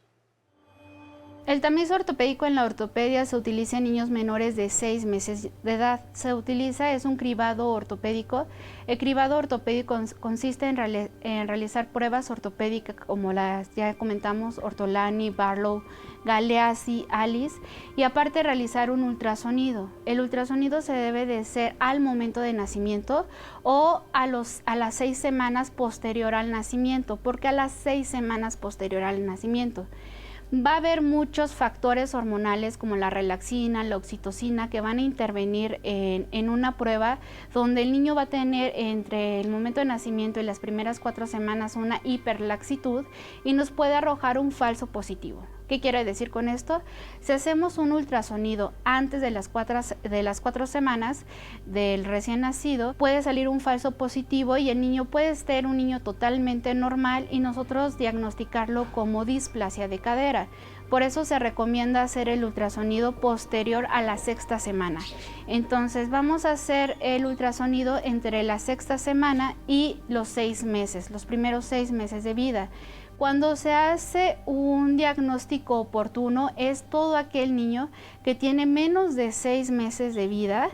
El tamiz ortopédico en la ortopedia se utiliza en niños menores de 6 meses de edad. Es un cribado ortopédico. El cribado ortopédico consiste en realizar pruebas ortopédicas como las ya comentamos, Ortolani, Barlow, Galeazzi, Alice, y aparte realizar un ultrasonido. El ultrasonido se debe de hacer al momento de nacimiento o a las 6 semanas posterior al nacimiento. ¿Por qué a las 6 semanas posterior al nacimiento? Va a haber muchos factores hormonales como la relaxina, la oxitocina que van a intervenir en una prueba donde el niño va a tener entre el momento de nacimiento y las primeras 4 semanas una hiperlaxitud y nos puede arrojar un falso positivo. ¿Qué quiere decir con esto? Si hacemos un ultrasonido antes de las 4 semanas del recién nacido, puede salir un falso positivo y el niño puede ser un niño totalmente normal y nosotros diagnosticarlo como displasia de cadera. Por eso se recomienda hacer el ultrasonido posterior a la 6ª semana. Entonces vamos a hacer el ultrasonido entre la 6ª semana y los 6 meses, los primeros 6 meses de vida. Cuando se hace un diagnóstico oportuno es todo aquel niño que tiene menos de 6 meses de vida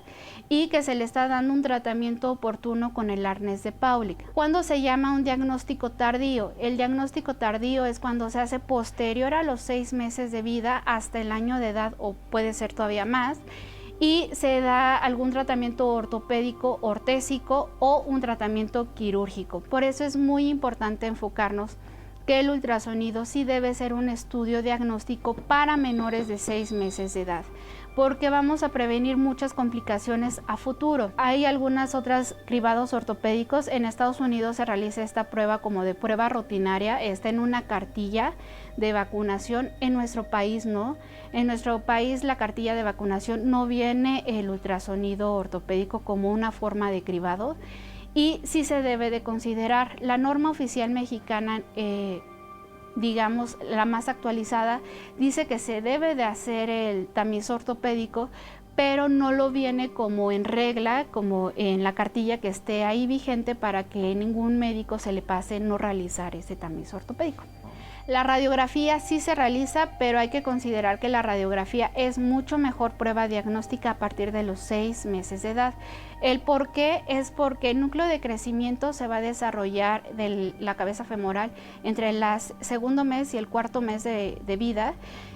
y que se le está dando un tratamiento oportuno con el arnés de Paulik. ¿Cuándo se llama un diagnóstico tardío? El diagnóstico tardío es cuando se hace posterior a los 6 meses de vida hasta el año de edad o puede ser todavía más y se da algún tratamiento ortopédico, ortésico o un tratamiento quirúrgico. Por eso es muy importante enfocarnos que el ultrasonido sí debe ser un estudio diagnóstico para menores de 6 meses de edad, porque vamos a prevenir muchas complicaciones a futuro. Hay algunas otras cribados ortopédicos. En Estados Unidos se realiza esta prueba como de prueba rutinaria, está en una cartilla de vacunación. En nuestro país no. En nuestro país la cartilla de vacunación no viene el ultrasonido ortopédico como una forma de cribado. Y sí se debe de considerar. La norma oficial mexicana, digamos la más actualizada, dice que se debe de hacer el tamiz ortopédico, pero no lo viene como en regla, como en la cartilla que esté ahí vigente para que ningún médico se le pase no realizar ese tamiz ortopédico. La radiografía sí se realiza, pero hay que considerar que la radiografía es mucho mejor prueba diagnóstica a partir de los 6 meses de edad. El por qué es porque el núcleo de crecimiento se va a desarrollar de la cabeza femoral entre el segundo mes y el 4.º mes de vida.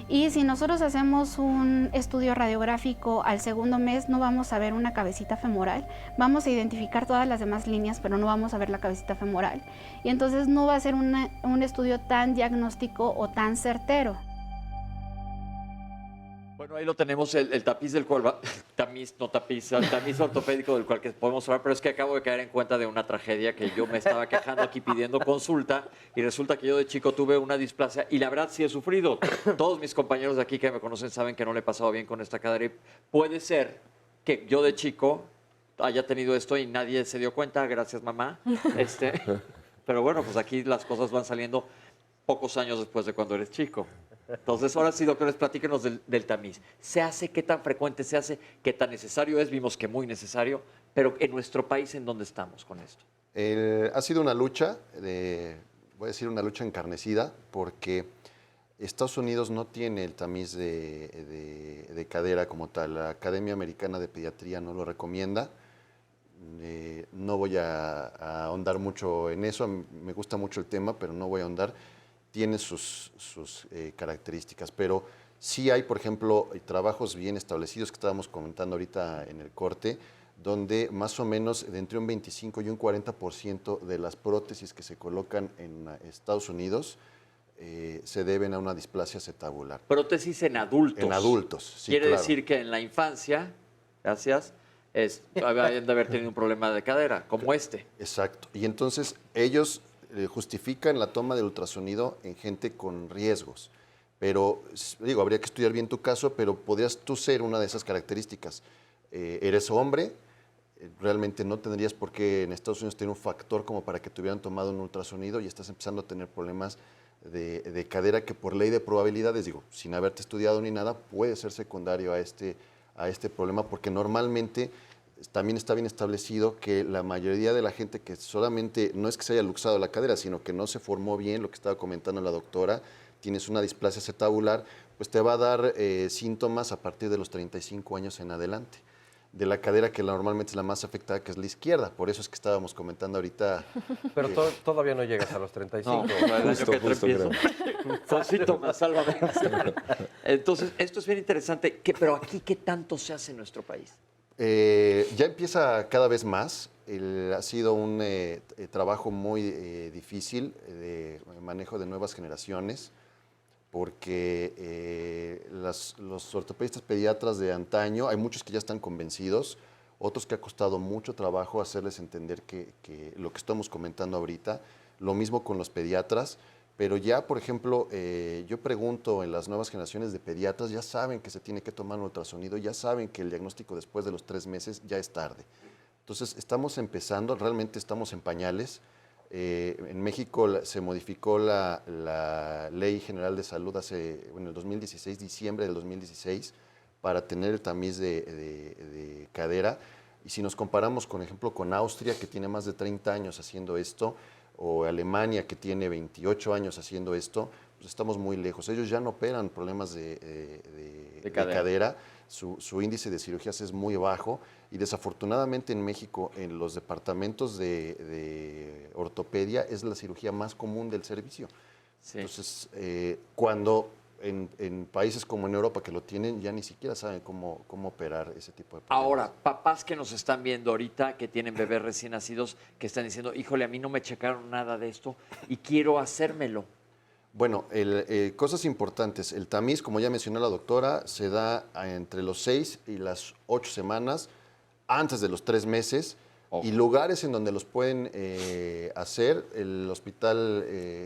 Y si nosotros hacemos un estudio radiográfico al 2.º mes, no vamos a ver una cabecita femoral. Vamos a identificar todas las demás líneas, pero no vamos a ver la cabecita femoral. Y entonces no va a ser un estudio tan diagnóstico o tan certero. Bueno, ahí lo tenemos, el tapiz del cual el tamiz ortopédico del cual que podemos hablar, pero es que acabo de caer en cuenta de una tragedia que yo me estaba quejando aquí pidiendo consulta y resulta que yo de chico tuve una displasia y la verdad sí he sufrido. Todos mis compañeros de aquí que me conocen saben que no le he pasado bien con esta cadera y puede ser que yo de chico haya tenido esto y nadie se dio cuenta, gracias mamá. Pero bueno, pues aquí las cosas van saliendo pocos años después de cuando eres chico. Entonces, ahora sí, doctores, platíquenos del tamiz. ¿Se hace? ¿Qué tan frecuente se hace? ¿Qué tan necesario es? Vimos que muy necesario, pero en nuestro país, ¿en dónde estamos con esto? Ha sido una lucha, voy a decir una lucha encarnecida, porque Estados Unidos no tiene el tamiz de cadera como tal. La Academia Americana de Pediatría no lo recomienda. No voy a ahondar mucho en eso, me gusta mucho el tema, pero no voy a ahondar. Tiene sus características, pero sí hay, por ejemplo, trabajos bien establecidos que estábamos comentando ahorita en el corte, donde más o menos de entre un 25 y un 40% de las prótesis que se colocan en Estados Unidos se deben a una displasia acetabular. Prótesis en adultos. En adultos, sí, Quiere claro. decir que en la infancia, gracias, habían de haber tenido un problema de cadera, como este. Exacto. Y entonces ellos justifican la toma del ultrasonido en gente con riesgos. Pero, digo, habría que estudiar bien tu caso, pero podrías tú ser una de esas características. Eres hombre, realmente no tendrías por qué en Estados Unidos tener un factor como para que te hubieran tomado un ultrasonido y estás empezando a tener problemas de cadera que por ley de probabilidades, digo, sin haberte estudiado ni nada, puede ser secundario a este problema, porque normalmente también está bien establecido que la mayoría de la gente que solamente, no es que se haya luxado la cadera, sino que no se formó bien, lo que estaba comentando la doctora, tienes una displasia acetabular, pues te va a dar síntomas a partir de los 35 años en adelante. De la cadera que normalmente es la más afectada, que es la izquierda. Por eso es que estábamos comentando ahorita. Pero todavía no llegas a los 35. Son síntomas, sálvame. Entonces, esto es bien interesante, pero aquí, ¿qué tanto se hace en nuestro país? Ya empieza cada vez más. Ha sido un trabajo muy difícil de manejo de nuevas generaciones, porque los ortopedistas pediatras de antaño, hay muchos que ya están convencidos, otros que ha costado mucho trabajo hacerles entender que lo que estamos comentando ahorita, lo mismo con los pediatras, pero ya, por ejemplo, yo pregunto en las nuevas generaciones de pediatras, ya saben que se tiene que tomar un ultrasonido, ya saben que el diagnóstico después de los 3 meses ya es tarde. Entonces, estamos empezando, realmente estamos en pañales. En México se modificó la Ley General de Salud en el 2016, diciembre del 2016, para tener el tamiz de cadera. Y si nos comparamos, por ejemplo, con Austria, que tiene más de 30 años haciendo esto, o Alemania, que tiene 28 años haciendo esto, pues estamos muy lejos. Ellos ya no operan problemas de cadera. Su índice de cirugías es muy bajo y desafortunadamente en México, en los departamentos de ortopedia, es la cirugía más común del servicio. Sí. Entonces, cuando en países como en Europa que lo tienen, ya ni siquiera saben cómo operar ese tipo de problemas. Ahora, papás que nos están viendo ahorita, que tienen bebés recién nacidos, que están diciendo, híjole, a mí no me checaron nada de esto y quiero hacérmelo. Bueno, cosas importantes. El tamiz, como ya mencionó la doctora, se da entre los 6 y las 8 semanas, antes de los 3 meses, y lugares en donde los pueden hacer. El Hospital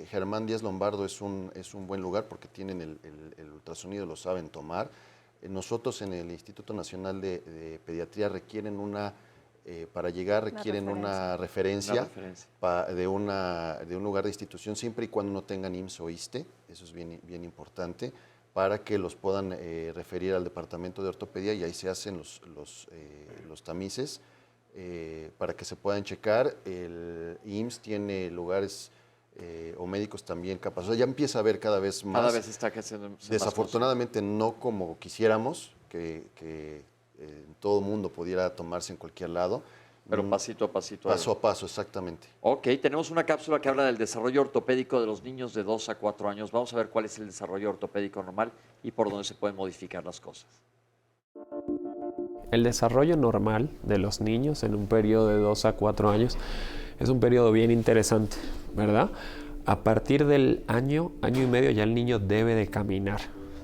Germán Díaz Lombardo es un buen lugar porque tienen el ultrasonido, lo saben tomar. Nosotros en el Instituto Nacional de Pediatría requieren para llegar requieren una referencia de un lugar de institución, siempre y cuando no tengan IMSS o ISSSTE, eso es bien importante, para que los puedan referir al departamento de ortopedia y ahí se hacen los tamices para que se puedan checar. El IMSS tiene lugares o médicos también capaces. O sea, ya empieza a haber cada vez más. Cada vez está haciendo desafortunadamente no como quisiéramos, que todo el mundo pudiera tomarse en cualquier lado. Pero pasito a pasito. Paso a paso, exactamente. Ok, tenemos una cápsula que habla del desarrollo ortopédico de los niños de 2 a 4 años. Vamos a ver cuál es el desarrollo ortopédico normal y por dónde se pueden modificar las cosas. El desarrollo normal de los niños en un periodo de 2 a 4 años es un periodo bien interesante, ¿verdad? A partir del año y medio ya el niño debe de caminar.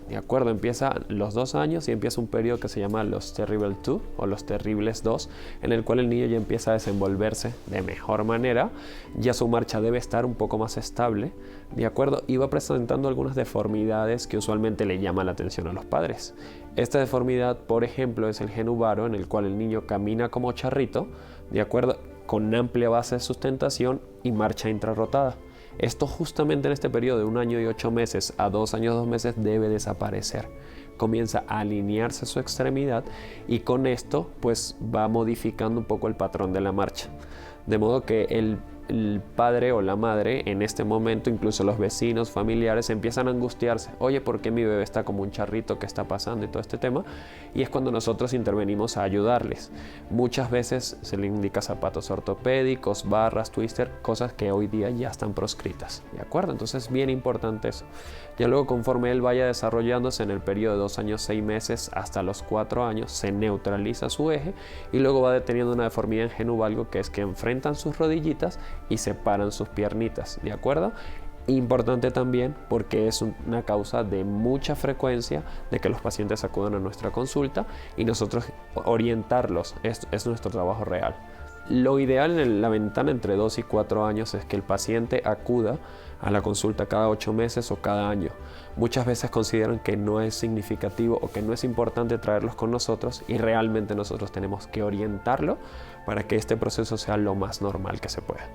¿de acuerdo? Empieza los 2 años y empieza un periodo que se llama los Terrible 2 o los Terribles 2, en el cual el niño ya empieza a desenvolverse de mejor manera, ya su marcha debe estar un poco más estable, ¿de acuerdo? Y va presentando algunas deformidades que usualmente le llaman la atención a los padres. Esta deformidad, por ejemplo, es el genubaro, en el cual el niño camina como charrito, ¿de acuerdo? Con amplia base de sustentación y marcha intrarrotada. Esto justamente en este periodo de 1 año y 8 meses a 2 años y 2 meses debe desaparecer. Comienza a alinearse su extremidad y con esto pues va modificando un poco el patrón de la marcha. De modo que el padre o la madre en este momento, incluso los vecinos, familiares, empiezan a angustiarse. Oye, ¿por qué mi bebé está como un charrito? ¿Qué está pasando? Y todo este tema. Y es cuando nosotros intervenimos a ayudarles. Muchas veces se le indica zapatos ortopédicos, barras, twister, cosas que hoy día ya están proscritas. ¿De acuerdo? Entonces es bien importante eso. Ya luego, conforme él vaya desarrollándose en el periodo de 2 años, 6 meses hasta los 4 años, se neutraliza su eje y luego va deteniendo una deformidad en genuvalgo, que es que enfrentan sus rodillitas y separan sus piernitas, ¿de acuerdo? Importante también porque es una causa de mucha frecuencia de que los pacientes acudan a nuestra consulta y nosotros orientarlos, es nuestro trabajo real. Lo ideal en la ventana entre 2 y 4 años es que el paciente acuda a la consulta cada 8 meses o cada año. Muchas veces consideran que no es significativo o que no es importante traerlos con nosotros y realmente nosotros tenemos que orientarlo para que este proceso sea lo más normal que se pueda.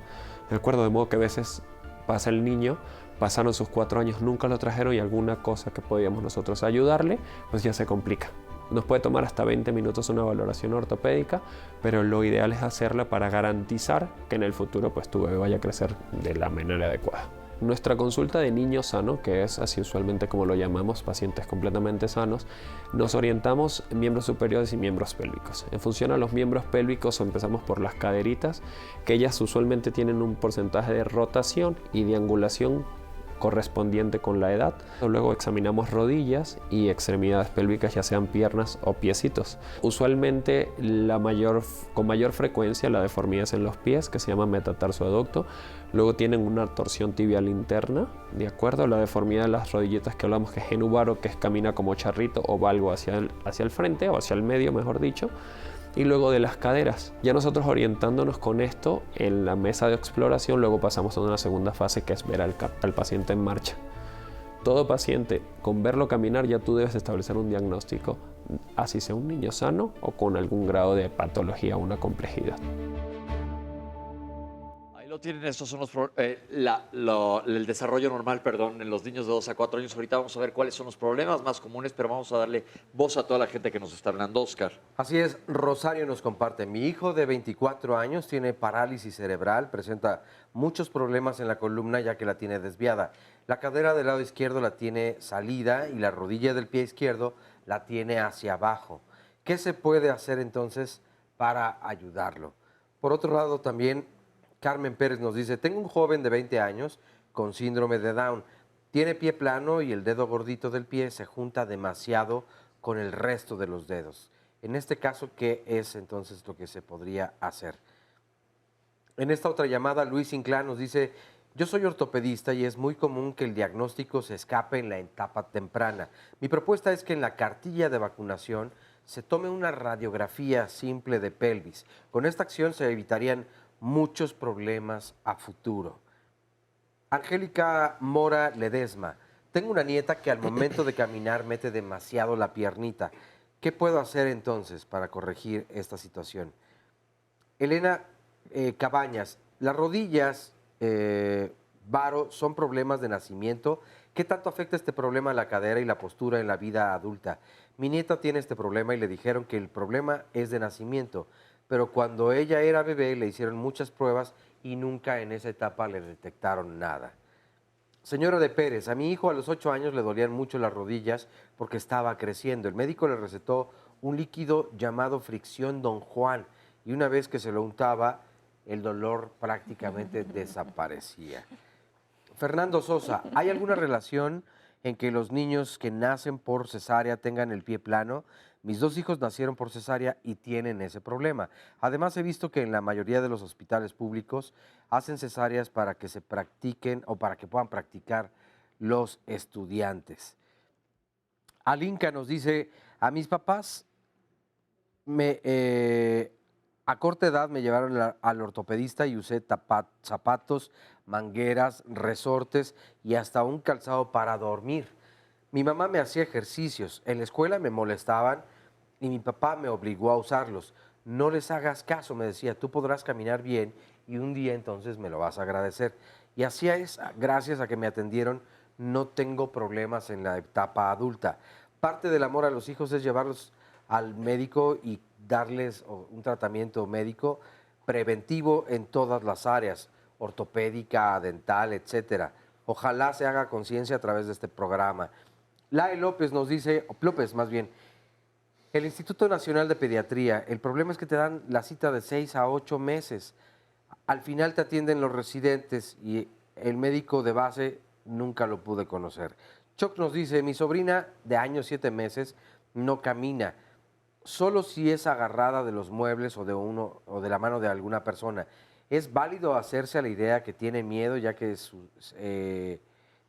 ¿De acuerdo? De modo que a veces pasa el niño, pasaron sus 4 años, nunca lo trajeron y alguna cosa que podíamos nosotros ayudarle, pues ya se complica. Nos puede tomar hasta 20 minutos una valoración ortopédica, pero lo ideal es hacerla para garantizar que en el futuro pues tu bebé vaya a crecer de la manera adecuada. Nuestra consulta de niño sano, que es así usualmente como lo llamamos, pacientes completamente sanos, nos orientamos en miembros superiores y miembros pélvicos. En función a los miembros pélvicos empezamos por las caderitas, que ellas usualmente tienen un porcentaje de rotación y de angulación correspondiente con la edad. Luego examinamos rodillas y extremidades pélvicas, ya sean piernas o piecitos. Usualmente con mayor frecuencia la deformidad es en los pies, que se llama metatarsoaducto. Luego tienen una torsión tibial interna, ¿de acuerdo? La deformidad de las rodilletas que hablamos, que es genubaro, que es camina como charrito o valgo hacia el frente o hacia el medio, mejor dicho. Y luego de las caderas. Ya nosotros orientándonos con esto en la mesa de exploración, luego pasamos a una segunda fase que es ver al paciente en marcha. Todo paciente, con verlo caminar, ya tú debes establecer un diagnóstico, así sea un niño sano o con algún grado de patología o una complejidad. Lo tienen, estos son el desarrollo normal, en los niños de 2 a 4 años. Ahorita vamos a ver cuáles son los problemas más comunes, pero vamos a darle voz a toda la gente que nos está hablando. Oscar. Así es, Rosario nos comparte: mi hijo de 24 años tiene parálisis cerebral, presenta muchos problemas en la columna ya que la tiene desviada. La cadera del lado izquierdo la tiene salida y la rodilla del pie izquierdo la tiene hacia abajo. ¿Qué se puede hacer entonces para ayudarlo? Por otro lado, también Carmen Pérez nos dice: tengo un joven de 20 años con síndrome de Down. Tiene pie plano y el dedo gordito del pie se junta demasiado con el resto de los dedos. En este caso, ¿qué es entonces lo que se podría hacer? En esta otra llamada, Luis Inclán nos dice: yo soy ortopedista y es muy común que el diagnóstico se escape en la etapa temprana. Mi propuesta es que en la cartilla de vacunación se tome una radiografía simple de pelvis. Con esta acción se evitarían muchos problemas a futuro. Angélica Mora Ledesma: tengo una nieta que al momento de caminar mete demasiado la piernita. ¿Qué puedo hacer entonces para corregir esta situación? Elena Cabañas: las rodillas, varo, son problemas de nacimiento. ¿Qué tanto afecta este problema a la cadera y la postura en la vida adulta? Mi nieta tiene este problema y le dijeron que el problema es de nacimiento, pero cuando ella era bebé le hicieron muchas pruebas y nunca en esa etapa le detectaron nada. Señora de Pérez: a mi hijo a los 8 años le dolían mucho las rodillas porque estaba creciendo. El médico le recetó un líquido llamado Fricción Don Juan y una vez que se lo untaba, el dolor prácticamente desaparecía. Fernando Sosa: ¿hay alguna relación en que los niños que nacen por cesárea tengan el pie plano? Mis 2 hijos nacieron por cesárea y tienen ese problema. Además, he visto que en la mayoría de los hospitales públicos hacen cesáreas para que se practiquen o para que puedan practicar los estudiantes. Alinka nos dice, a mis papás a corta edad me llevaron al ortopedista y usé zapatos, mangueras, resortes y hasta un calzado para dormir. Mi mamá me hacía ejercicios, en la escuela me molestaban y mi papá me obligó a usarlos. No les hagas caso, me decía, tú podrás caminar bien y un día entonces me lo vas a agradecer. Y así es, gracias a que me atendieron, no tengo problemas en la etapa adulta. Parte del amor a los hijos es llevarlos al médico y darles un tratamiento médico preventivo en todas las áreas, ortopédica, dental, etcétera. Ojalá se haga conciencia a través de este programa. Lae López nos dice, López más bien, el Instituto Nacional de Pediatría, el problema es que te dan la cita de 6 a 8 meses. Al final te atienden los residentes y el médico de base nunca lo pude conocer. Choc nos dice, mi sobrina de años 7 meses no camina, solo si es agarrada de los muebles o de la mano de alguna persona. ¿Es válido hacerse a la idea que tiene miedo ya que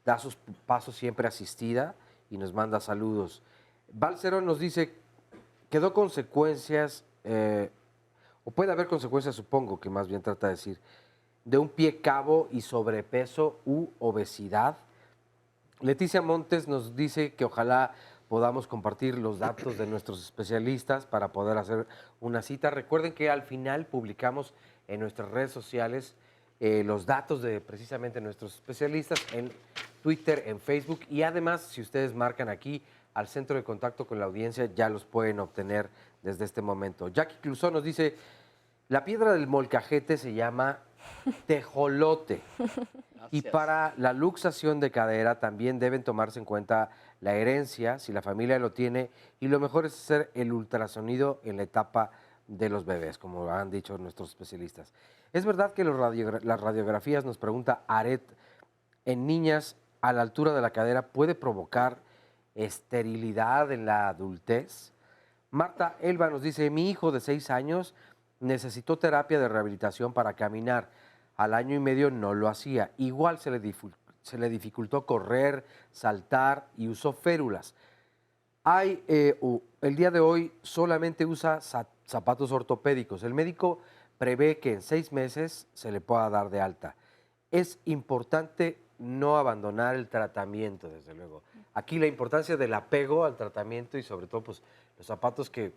da sus pasos siempre asistida? Y nos manda saludos. Valcerón nos dice, quedó consecuencias, o puede haber consecuencias, supongo que más bien trata de decir, de un pie cabo y sobrepeso u obesidad. Leticia Montes nos dice que ojalá podamos compartir los datos de nuestros especialistas para poder hacer una cita. Recuerden que al final publicamos en nuestras redes sociales los datos de precisamente nuestros especialistas en Twitter, en Facebook y además si ustedes marcan aquí al centro de contacto con la audiencia ya los pueden obtener desde este momento. Jackie Clusó nos dice, la piedra del molcajete se llama tejolote. Y para la luxación de cadera también deben tomarse en cuenta la herencia, si la familia lo tiene, y lo mejor es hacer el ultrasonido en la etapa de los bebés, como han dicho nuestros especialistas. Es verdad que las radiografías, nos pregunta Aret, en niñas a la altura de la cadera puede provocar esterilidad en la adultez. Marta Elba nos dice, mi hijo de 6 años necesitó terapia de rehabilitación para caminar. Al año y medio no lo hacía. Igual se le dificultó correr, saltar y usó férulas. El día de hoy solamente usa zapatos ortopédicos. El médico prevé que en 6 meses se le pueda dar de alta. Es importante no abandonar el tratamiento, desde luego. Aquí la importancia del apego al tratamiento y sobre todo pues, los zapatos que,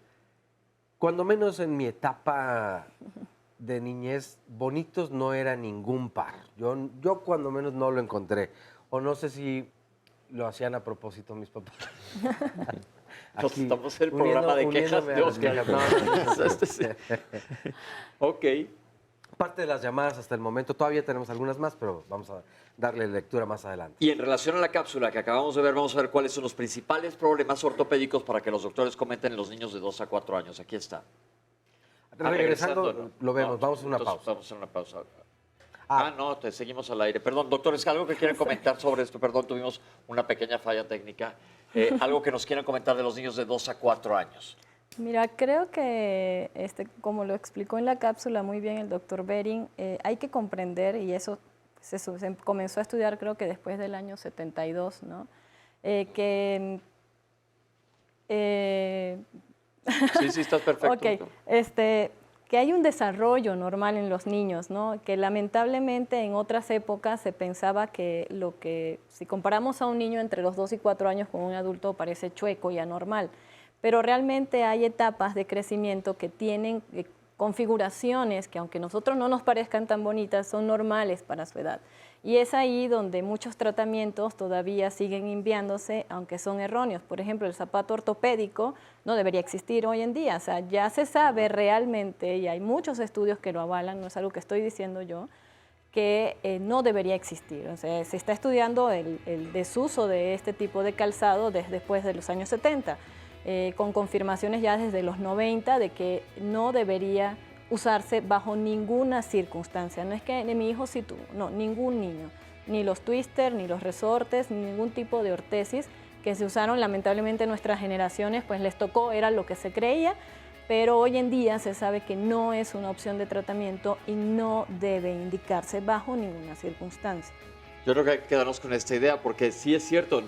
cuando menos en mi etapa de niñez, bonitos no era ningún par. Yo cuando menos no lo encontré. O no sé si lo hacían a propósito mis papás. Aquí, estamos en el programa de quejas de Oscar. Ok. Parte de las llamadas hasta el momento, todavía tenemos algunas más, pero vamos a darle lectura más adelante. Y en relación a la cápsula que acabamos de ver, vamos a ver cuáles son los principales problemas ortopédicos para que los doctores comenten en los niños de 2 a 4 años. Aquí está. Regresando, ¿no? Lo vemos, vamos a una entonces, pausa. Vamos a una pausa. No, te seguimos al aire. Perdón, doctores, algo que quieran comentar sobre esto. Perdón, tuvimos una pequeña falla técnica. Algo que nos quieran comentar de los niños de 2 a 4 años. Mira, creo que, como lo explicó en la cápsula muy bien el doctor Bering, hay que comprender, y eso se comenzó a estudiar creo que después del año 72, ¿no? Sí, estás perfecto. Okay. Que hay un desarrollo normal en los niños, ¿no? Que lamentablemente en otras épocas se pensaba que si comparamos a un niño entre los 2 y 4 años con un adulto parece chueco y anormal, pero realmente hay etapas de crecimiento que tienen configuraciones que aunque a nosotros no nos parezcan tan bonitas, son normales para su edad. Y es ahí donde muchos tratamientos todavía siguen enviándose, aunque son erróneos. Por ejemplo, el zapato ortopédico no debería existir hoy en día. O sea, ya se sabe realmente, y hay muchos estudios que lo avalan, no es algo que estoy diciendo yo, que no debería existir. O sea, se está estudiando el desuso de este tipo de calzado desde después de los años 70, con confirmaciones ya desde los 90 de que no debería usarse bajo ninguna circunstancia. No es que mi hijo sí tuvo, no, ningún niño, ni los twisters, ni los resortes, ni ningún tipo de ortesis que se usaron lamentablemente en nuestras generaciones, pues les tocó, era lo que se creía, pero hoy en día se sabe que no es una opción de tratamiento y no debe indicarse bajo ninguna circunstancia. Yo creo que hay que quedarnos con esta idea, porque sí es cierto,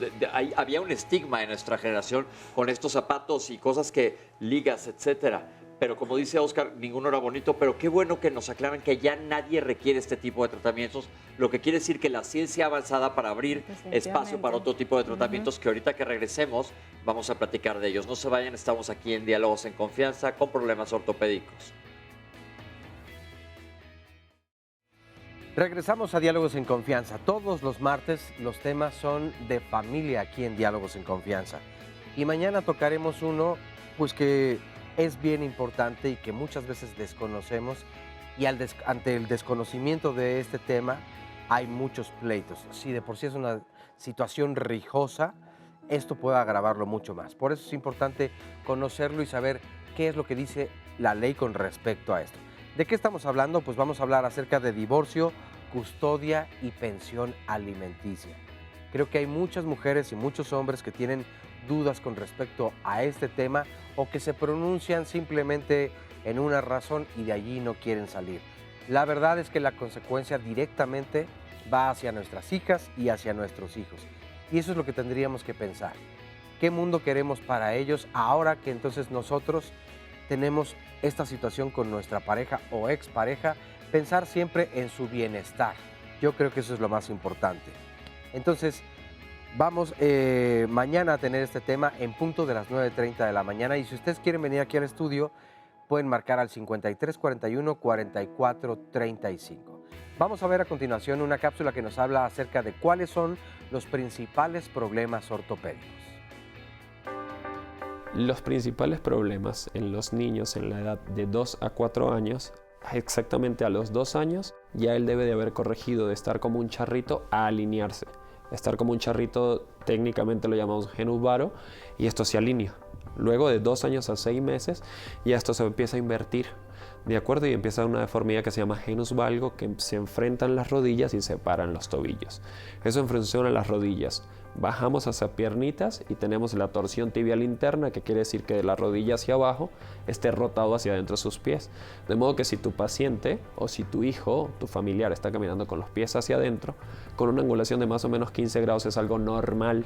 había un estigma en nuestra generación con estos zapatos y cosas que ligas, etcétera. Pero como dice Oscar, ninguno era bonito, pero qué bueno que nos aclaran que ya nadie requiere este tipo de tratamientos, lo que quiere decir que la ciencia ha avanzado para abrir espacio para otro tipo de tratamientos que ahorita que regresemos vamos a platicar de ellos. No se vayan, estamos aquí en Diálogos en Confianza con problemas ortopédicos. Regresamos a Diálogos en Confianza. Todos los martes los temas son de familia aquí en Diálogos en Confianza. Y mañana tocaremos uno pues que es bien importante y que muchas veces desconocemos, y ante el desconocimiento de este tema hay muchos pleitos. Si de por sí es una situación rijosa, esto puede agravarlo mucho más. Por eso es importante conocerlo y saber qué es lo que dice la ley con respecto a esto. ¿De qué estamos hablando? Pues vamos a hablar acerca de divorcio, custodia y pensión alimenticia. Creo que hay muchas mujeres y muchos hombres que tienen dudas con respecto a este tema o que se pronuncian simplemente en una razón y de allí no quieren salir. La verdad es que la consecuencia directamente va hacia nuestras hijas y hacia nuestros hijos. Y eso es lo que tendríamos que pensar. ¿Qué mundo queremos para ellos ahora que entonces nosotros tenemos esta situación con nuestra pareja o expareja? Pensar siempre en su bienestar. Yo creo que eso es lo más importante. Entonces, vamos mañana a tener este tema en punto de las 9:30 de la mañana. Y si ustedes quieren venir aquí al estudio, pueden marcar al 5341-4435. Vamos a ver a continuación una cápsula que nos habla acerca de cuáles son los principales problemas ortopédicos. Los principales problemas en los niños en la edad de 2 a 4 años, exactamente a los 2 años, ya él debe de haber corregido de estar como un charrito a alinearse. Estar como un charrito técnicamente lo llamamos genus varo, y esto se alinea. Luego de 2 años a 6 meses ya esto se empieza a invertir, ¿de acuerdo? Y empieza una deformidad que se llama genus valgo, que se enfrentan las rodillas y separan los tobillos. Eso en función a las rodillas. Bajamos hacia piernitas y tenemos la torsión tibial interna, que quiere decir que de la rodilla hacia abajo esté rotado hacia adentro de sus pies. De modo que si tu paciente o si tu hijo, tu familiar está caminando con los pies hacia adentro, con una angulación de más o menos 15 grados es algo normal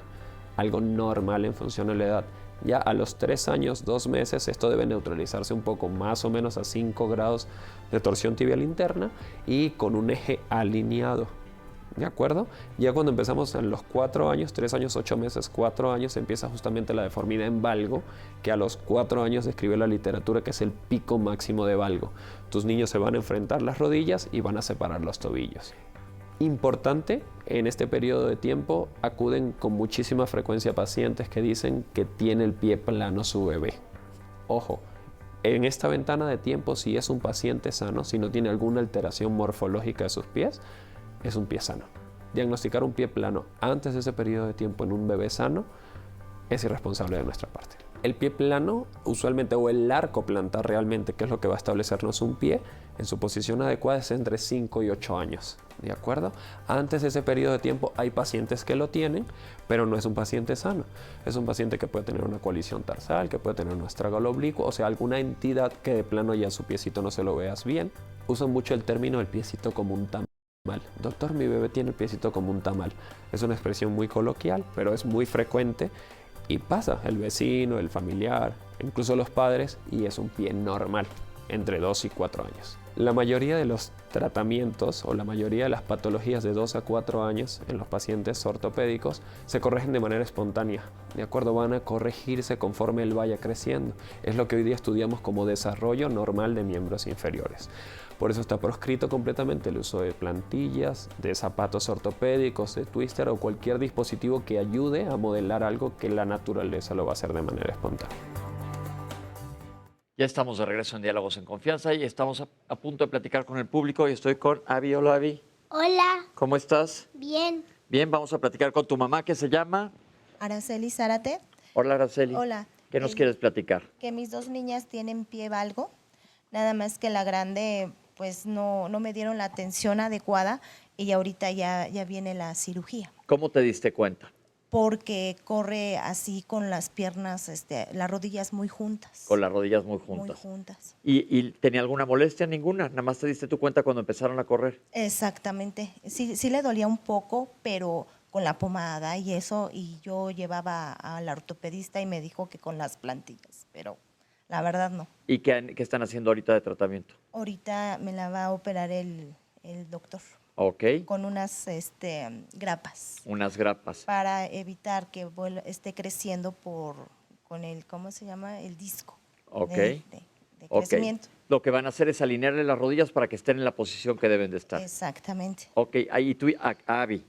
en función de la edad. Ya a los 3 años, 2 meses, esto debe neutralizarse un poco, más o menos a 5 grados de torsión tibial interna y con un eje alineado. ¿De acuerdo? Ya cuando empezamos en los 4 años, 3 años, 8 meses, 4 años, empieza justamente la deformidad en valgo, que a los 4 años describe la literatura que es el pico máximo de valgo. Tus niños se van a enfrentar las rodillas y van a separar los tobillos. Importante, en este periodo de tiempo acuden con muchísima frecuencia pacientes que dicen que tiene el pie plano su bebé. Ojo, en esta ventana de tiempo, si es un paciente sano, si no tiene alguna alteración morfológica de sus pies, es un pie sano. Diagnosticar un pie plano antes de ese periodo de tiempo en un bebé sano es irresponsable de nuestra parte. El pie plano, usualmente, o el arco plantar realmente, que es lo que va a establecernos un pie, en su posición adecuada es entre 5 y 8 años. ¿De acuerdo? Antes de ese periodo de tiempo hay pacientes que lo tienen, pero no es un paciente sano. Es un paciente que puede tener una coalición tarsal, que puede tener un estragalo oblicuo, o sea, alguna entidad que de plano ya su piecito no se lo veas bien. Usan mucho el término el piecito como un tamal. Doctor, mi bebé tiene el piecito como un tamal. Es una expresión muy coloquial, pero es muy frecuente y pasa el vecino, el familiar, incluso los padres, y es un pie normal, entre 2 y 4 años. La mayoría de los tratamientos o la mayoría de las patologías de 2 a 4 años en los pacientes ortopédicos se corrigen de manera espontánea, ¿de acuerdo? Van a corregirse conforme él vaya creciendo. Es lo que hoy día estudiamos como desarrollo normal de miembros inferiores. Por eso está proscrito completamente el uso de plantillas, de zapatos ortopédicos, de twister o cualquier dispositivo que ayude a modelar algo que la naturaleza lo va a hacer de manera espontánea. Ya estamos de regreso en Diálogos en Confianza y estamos a punto de platicar con el público y estoy con Abby. Hola, Abby. Hola. ¿Cómo estás? Bien. Bien, vamos a platicar con tu mamá, que se llama Araceli Zárate. Hola, Araceli. Hola. ¿Qué nos quieres platicar? Que mis 2 niñas tienen pie valgo, nada más que la grande pues no me dieron la atención adecuada y ahorita ya viene la cirugía. ¿Cómo te diste cuenta? porque corre así con las piernas, las rodillas muy juntas. Con las rodillas muy Muy juntas. juntas. ¿Y tenía alguna molestia? Ninguna. Nada más te diste tu cuenta cuando empezaron a correr. Exactamente. Sí, sí le dolía un poco, pero con la pomada y eso, y yo llevaba al ortopedista y me dijo que con las plantillas, pero la verdad no. ¿Y qué están haciendo ahorita de tratamiento? Ahorita me la va a operar el doctor Ok. con unas grapas Unas grapas. para evitar que esté creciendo con el, ¿cómo se llama? El disco Ok. de Ok. crecimiento. Lo que van a hacer es alinearle las rodillas para que estén en la posición que deben de estar. Exactamente. Ok. Ahí tú, a Abby.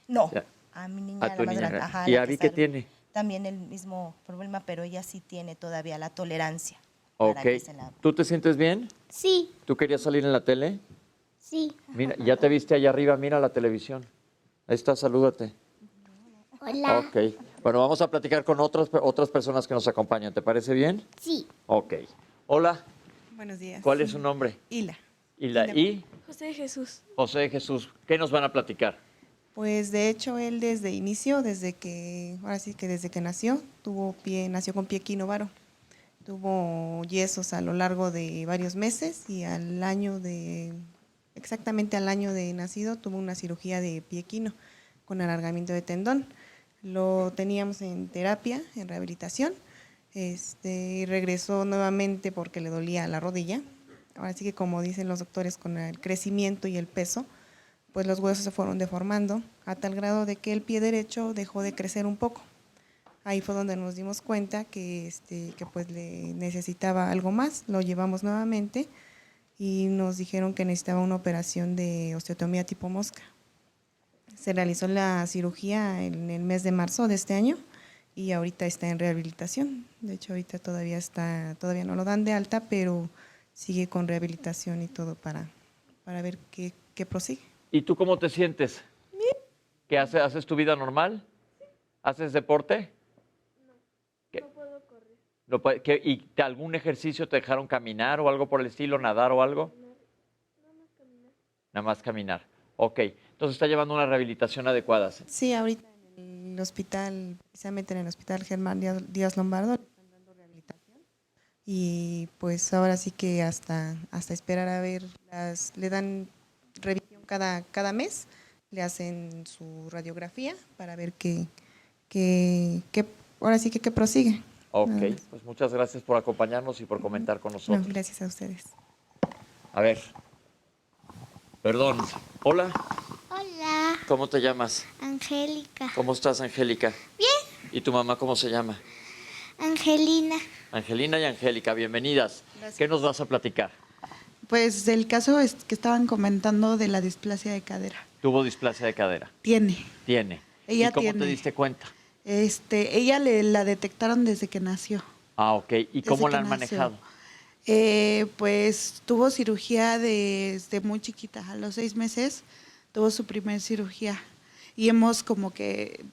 No, Ya. a mi niña, A la tu más niña. grande. Ajá, ¿Y la que Abby qué está- tiene? También el mismo problema, pero ella sí tiene todavía la tolerancia. Ok. Para que se la... ¿Tú te sientes bien? Sí, ¿Tú querías salir en la tele? sí. Mira, ya te viste allá arriba, mira la televisión. Ahí está, salúdate. Hola. Ok. Bueno, vamos a platicar con otras personas que nos acompañan. ¿Te parece bien? Sí. Ok. Hola, Buenos días. ¿cuál es su nombre? Hila. ¿Y? José de Jesús. José de Jesús. ¿Qué nos van a platicar? Pues de hecho él desde inicio, desde que nació, nació con pie equinovaro. Tuvo yesos a lo largo de varios meses y exactamente al año de nacido tuvo una cirugía de pie equino con alargamiento de tendón. Lo teníamos en terapia, en rehabilitación, y regresó nuevamente porque le dolía la rodilla. Ahora sí que como dicen los doctores, con el crecimiento y el peso, pues los huesos se fueron deformando a tal grado de que el pie derecho dejó de crecer un poco. Ahí fue donde nos dimos cuenta que pues le necesitaba algo más. Lo llevamos nuevamente y nos dijeron que necesitaba una operación de osteotomía tipo mosca. Se realizó la cirugía en el mes de marzo de este año y ahorita está en rehabilitación. De hecho, ahorita todavía no lo dan de alta, pero sigue con rehabilitación y todo para ver qué prosigue. ¿Y tú cómo te sientes? Bien. ¿Qué haces? ¿Haces tu vida normal? ¿Haces deporte? No puedo correr. ¿Y algún ejercicio te dejaron caminar o algo por el estilo, nadar o algo? No, nada más caminar. Nada más caminar. Ok, entonces está llevando una rehabilitación adecuada. Sí, ahorita en el hospital, precisamente en el hospital Germán Díaz Lombardo, le están dando rehabilitación. Y pues ahora sí que hasta esperar a ver, le dan revisión cada mes, le hacen su radiografía para ver ahora sí que prosigue. Ok, pues muchas gracias por acompañarnos y por comentar con nosotros. No, gracias a ustedes. A ver, perdón. Hola, Hola, ¿cómo te llamas? Angélica. ¿Cómo estás, Angélica? Bien, ¿Y tu mamá cómo se llama? Angelina. Angelina y Angélica, bienvenidas. ¿Qué nos vas a platicar? Pues el caso es que estaban comentando de la displasia de cadera. Tuvo displasia de cadera. Tiene. ¿Y cómo tiene. te diste cuenta? Ella la detectaron desde que nació. Ah, ok. ¿Y cómo la Desde han que nació. manejado? Pues tuvo cirugía desde muy chiquita, a los 6 meses tuvo su primer cirugía y hemos como que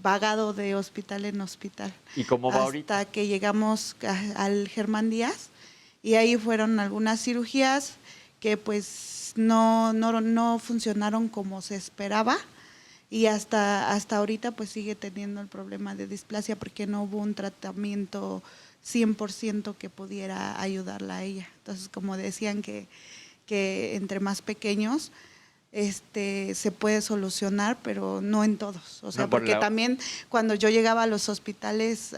vagado de hospital en hospital. ¿Y cómo va ahorita? Hasta que llegamos al Germán Díaz y ahí fueron algunas cirugías que pues no funcionaron como se esperaba y hasta ahorita pues sigue teniendo el problema de displasia porque no hubo un tratamiento 100% que pudiera ayudarla a ella. Entonces, como decían que entre más pequeños se puede solucionar, pero no en todos. O sea, No, porque también cuando yo llegaba a los hospitales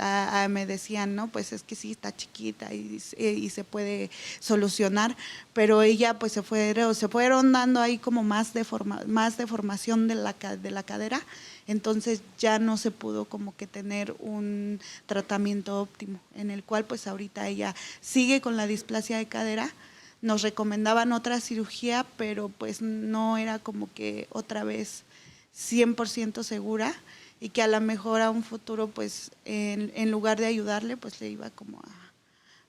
me decían, no, pues es que sí está chiquita y se puede solucionar, pero ella pues se fueron dando ahí como más deformación de la cadera. Entonces ya no se pudo como que tener un tratamiento óptimo, en el cual pues ahorita ella sigue con la displasia de cadera. Nos recomendaban otra cirugía, pero pues no era como que otra vez 100% segura y que a lo mejor a un futuro pues en lugar de ayudarle pues le iba como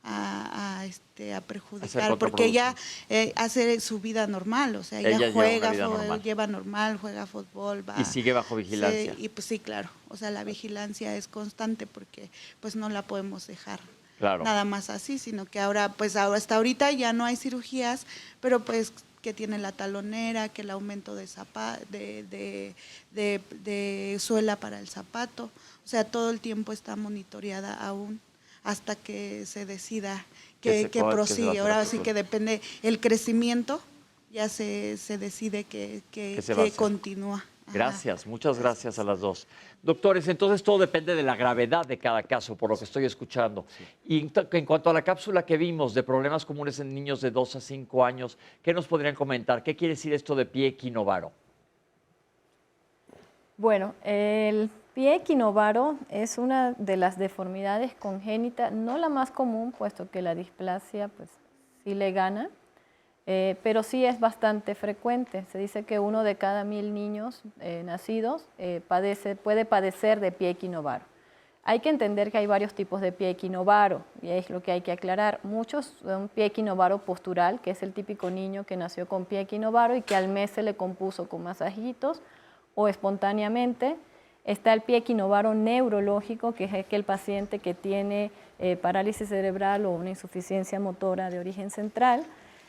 a perjudicar, porque ella hace su vida normal, o sea, ella juega, lleva normal, juega fútbol, va. Y sigue bajo vigilancia. Y pues sí, claro, o sea, la vigilancia es constante porque pues no la podemos dejar Claro. nada más así, sino que ahora, pues hasta ahorita ya no hay cirugías, pero pues que tiene la talonera, que el aumento de suela para el zapato. O sea, todo el tiempo está monitoreada aún hasta que se decida que prosigue. Ahora sí que depende el crecimiento, ya se decide que continúa. Gracias, muchas gracias a las dos. Doctores, entonces todo depende de la gravedad de cada caso, por lo que estoy escuchando. Y en cuanto a la cápsula que vimos de problemas comunes en niños de 2 a 5 años, ¿qué nos podrían comentar? ¿Qué quiere decir esto de pie equinovaro? Bueno, el pie equinovaro es una de las deformidades congénitas, no la más común, puesto que la displasia pues, sí le gana, pero sí es bastante frecuente. Se dice que 1 de cada 1000 niños nacidos puede padecer de pie equinovaro. Hay que entender que hay varios tipos de pie equinovaro, y es lo que hay que aclarar. Muchos son pie equinovaro postural, que es el típico niño que nació con pie equinovaro y que al mes se le compuso con masajitos o espontáneamente. Está el pie equinovaro neurológico, que es aquel paciente que tiene parálisis cerebral o una insuficiencia motora de origen central,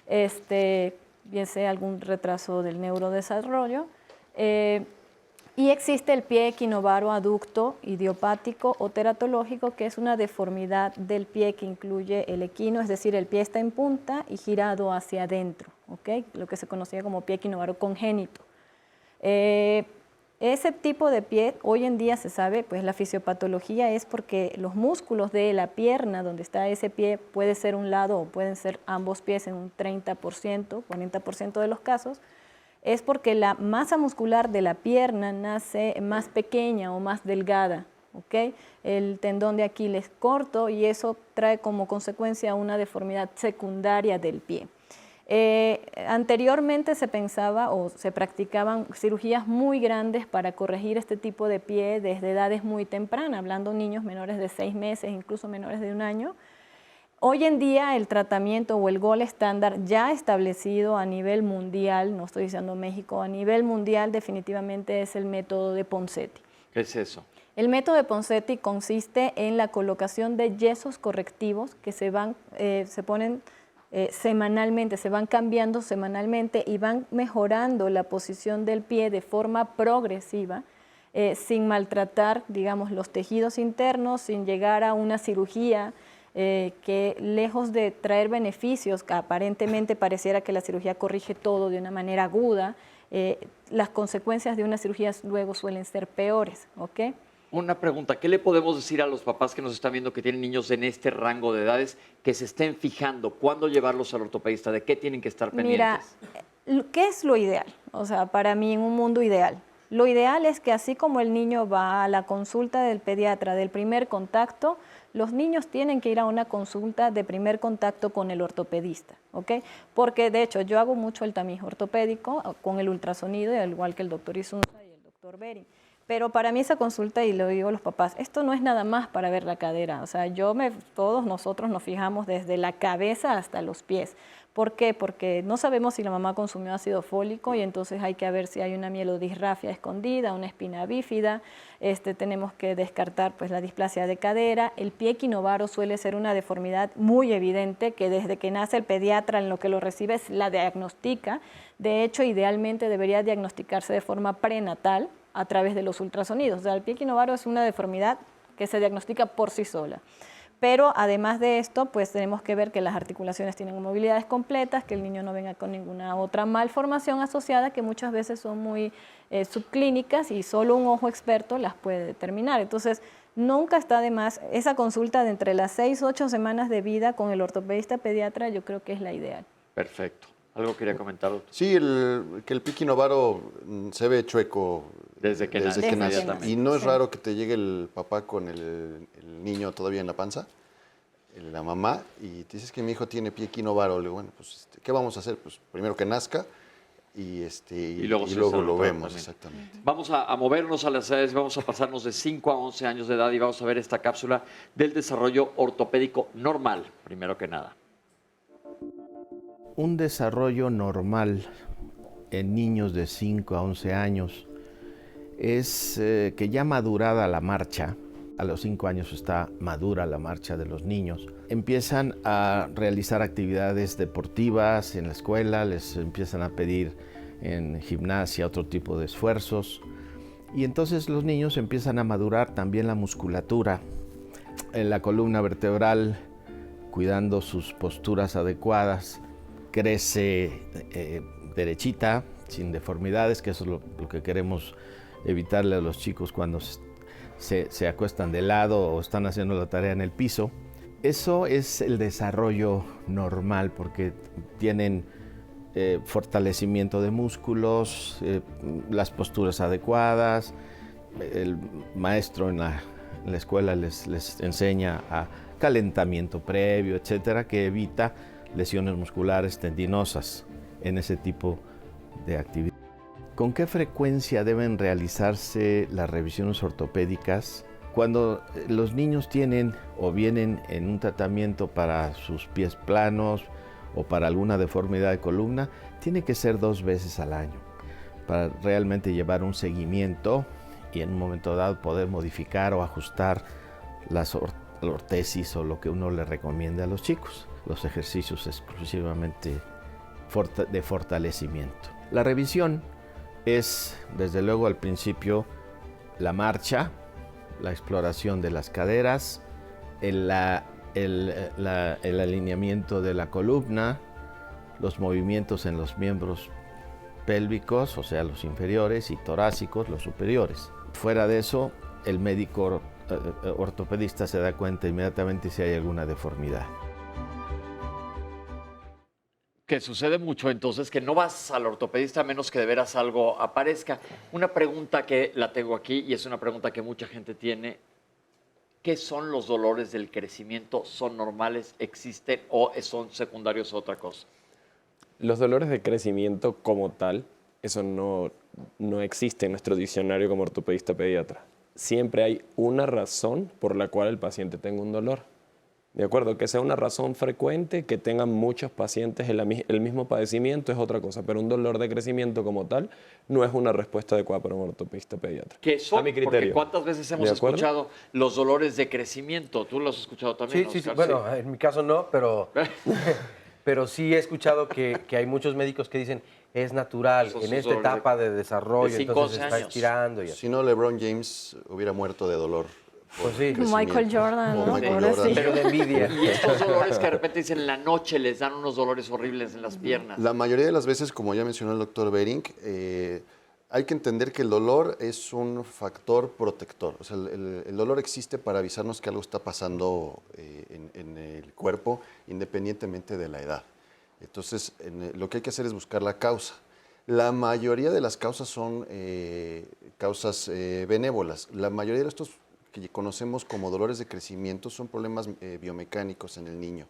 bien sea algún retraso del neurodesarrollo. Y existe el pie equinovaro aducto idiopático o teratológico, que es una deformidad del pie que incluye el equino, es decir, el pie está en punta y girado hacia adentro, ¿okay? Lo que se conocía como pie equinovaro congénito. Ese tipo de pie, hoy en día se sabe, pues la fisiopatología es porque los músculos de la pierna donde está ese pie puede ser un lado o pueden ser ambos pies en un 30%, 40% de los casos, es porque la masa muscular de la pierna nace más pequeña o más delgada, ¿okay? El tendón de Aquiles corto y eso trae como consecuencia una deformidad secundaria del pie. Anteriormente se pensaba o se practicaban cirugías muy grandes para corregir este tipo de pie desde edades muy tempranas, hablando de niños menores de 6 meses, incluso menores de 1 año. Hoy en día el tratamiento o el gold estándar ya establecido a nivel mundial, no estoy diciendo México, a nivel mundial definitivamente es el método de Ponseti. ¿Qué es eso? El método de Ponseti consiste en la colocación de yesos correctivos que se ponen semanalmente, se van cambiando semanalmente y van mejorando la posición del pie de forma progresiva, sin maltratar, digamos, los tejidos internos, sin llegar a una cirugía que lejos de traer beneficios, que aparentemente pareciera que la cirugía corrige todo de una manera aguda, las consecuencias de una cirugía luego suelen ser peores, ¿ok? Una pregunta, ¿qué le podemos decir a los papás que nos están viendo que tienen niños en este rango de edades que se estén fijando cuándo llevarlos al ortopedista? ¿De qué tienen que estar pendientes? Mira, ¿qué es lo ideal? O sea, para mí en un mundo ideal. Lo ideal es que así como el niño va a la consulta del pediatra del primer contacto, los niños tienen que ir a una consulta de primer contacto con el ortopedista, ¿ok? Porque de hecho yo hago mucho el tamiz ortopédico con el ultrasonido, al igual que el doctor Isunza y el doctor Bering. Pero para mí esa consulta, y lo digo a los papás, esto no es nada más para ver la cadera. O sea, todos nosotros nos fijamos desde la cabeza hasta los pies. ¿Por qué? Porque no sabemos si la mamá consumió ácido fólico y entonces hay que ver si hay una mielodisrafia escondida, una espina bífida. Tenemos que descartar pues, la displasia de cadera. El pie equinovaro suele ser una deformidad muy evidente que desde que nace el pediatra en lo que lo recibe la diagnostica. De hecho, idealmente debería diagnosticarse de forma prenatal a través de los ultrasonidos. O sea, el pie equinovaro es una deformidad que se diagnostica por sí sola. Pero además de esto, pues tenemos que ver que las articulaciones tienen movilidades completas, que el niño no venga con ninguna otra malformación asociada, que muchas veces son muy subclínicas y solo un ojo experto las puede determinar. Entonces, nunca está de más esa consulta de entre las 6 o 8 semanas de vida con el ortopedista pediatra, yo creo que es la ideal. Perfecto. ¿Algo quería comentar, doctor? Sí, que el pie equinovaro se ve chueco desde que nace. Y no es raro que te llegue el papá con el niño todavía en la panza, la mamá, y te dices que mi hijo tiene pie equinovaro. Le digo, bueno, pues, ¿qué vamos a hacer? Pues primero que nazca y luego lo vemos. También. Exactamente. Vamos a movernos a las edades, vamos a pasarnos de 5 a 11 años de edad y vamos a ver esta cápsula del desarrollo ortopédico normal, primero que nada. Un desarrollo normal en niños de 5 a 11 años es que ya madurada la marcha, a los 5 años está madura la marcha de los niños. Empiezan a realizar actividades deportivas en la escuela, les empiezan a pedir en gimnasia otro tipo de esfuerzos. Y entonces los niños empiezan a madurar también la musculatura en la columna vertebral, cuidando sus posturas adecuadas. Crece derechita, sin deformidades, que eso es lo que queremos evitarle a los chicos cuando se acuestan de lado o están haciendo la tarea en el piso. Eso es el desarrollo normal, porque tienen fortalecimiento de músculos, las posturas adecuadas. El maestro en la escuela les enseña a calentamiento previo, etcétera, que evita lesiones musculares tendinosas en ese tipo de actividad. ¿Con qué frecuencia deben realizarse las revisiones ortopédicas? Cuando los niños tienen o vienen en un tratamiento para sus pies planos o para alguna deformidad de columna, tiene que ser 2 veces al año para realmente llevar un seguimiento y en un momento dado poder modificar o ajustar las ortesis o lo que uno le recomienda a los chicos, los ejercicios exclusivamente de fortalecimiento. La revisión es, desde luego, al principio la marcha, la exploración de las caderas, el alineamiento de la columna, los movimientos en los miembros pélvicos, o sea, los inferiores, y torácicos, los superiores. Fuera de eso, el médico ortopedista se da cuenta inmediatamente si hay alguna deformidad. Que sucede mucho entonces que no vas al ortopedista a menos que de veras algo aparezca. Una pregunta que la tengo aquí y es una pregunta que mucha gente tiene. ¿Qué son los dolores del crecimiento? ¿Son normales? ¿Existen o son secundarios a otra cosa? Los dolores de crecimiento como tal, eso no existe en nuestro diccionario como ortopedista pediatra. Siempre hay una razón por la cual el paciente tenga un dolor. De acuerdo, que sea una razón frecuente, que tengan muchos pacientes el mismo padecimiento es otra cosa, pero un dolor de crecimiento como tal no es una respuesta adecuada para un ortopedista pediatra. ¿Qué son? A mi criterio. Porque ¿cuántas veces hemos escuchado los dolores de crecimiento? ¿Tú los has escuchado también? Sí, Oscar? bueno, en mi caso no, pero sí he escuchado que hay muchos médicos que dicen es natural, en esta etapa de desarrollo, entonces se está estirando. Y así. Si no, LeBron James hubiera muerto de dolor. Pues sí. Michael Jordan, ¿no? Pero de envidia. Y estos dolores que de repente dicen en la noche les dan unos dolores horribles en las piernas. La mayoría de las veces, como ya mencionó el doctor Bering, hay que entender que el dolor es un factor protector. O sea, el dolor existe para avisarnos que algo está pasando en el cuerpo, independientemente de la edad. Entonces, lo que hay que hacer es buscar la causa. La mayoría de las causas son causas benévolas. La mayoría de estos que conocemos como dolores de crecimiento son problemas biomecánicos en el niño.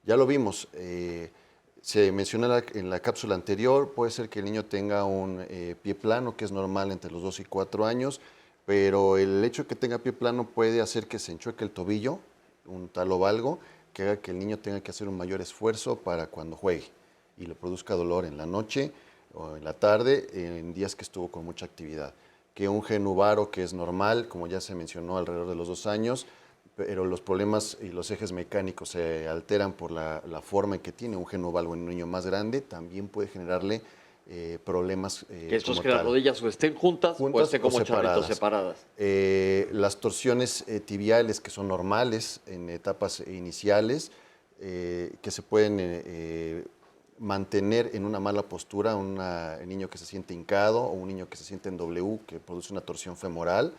Ya lo vimos, se mencionó en la cápsula anterior, puede ser que el niño tenga un pie plano, que es normal entre los 2 y 4 años, pero el hecho de que tenga pie plano puede hacer que se enchueque el tobillo, un talovalgo, que haga que el niño tenga que hacer un mayor esfuerzo para cuando juegue y le produzca dolor en la noche o en la tarde, en días que estuvo con mucha actividad. Que un genuvaro que es normal, como ya se mencionó, alrededor de los 2 años, pero los problemas y los ejes mecánicos se alteran por la forma en que tiene un genuvalgo en un niño más grande, también puede generarle problemas. Que estos que las rodillas o estén juntas o estén como charritos separadas. Las torsiones tibiales que son normales en etapas iniciales, que se pueden mantener en una mala postura, un niño que se siente hincado o un niño que se siente en W, que produce una torsión femoral,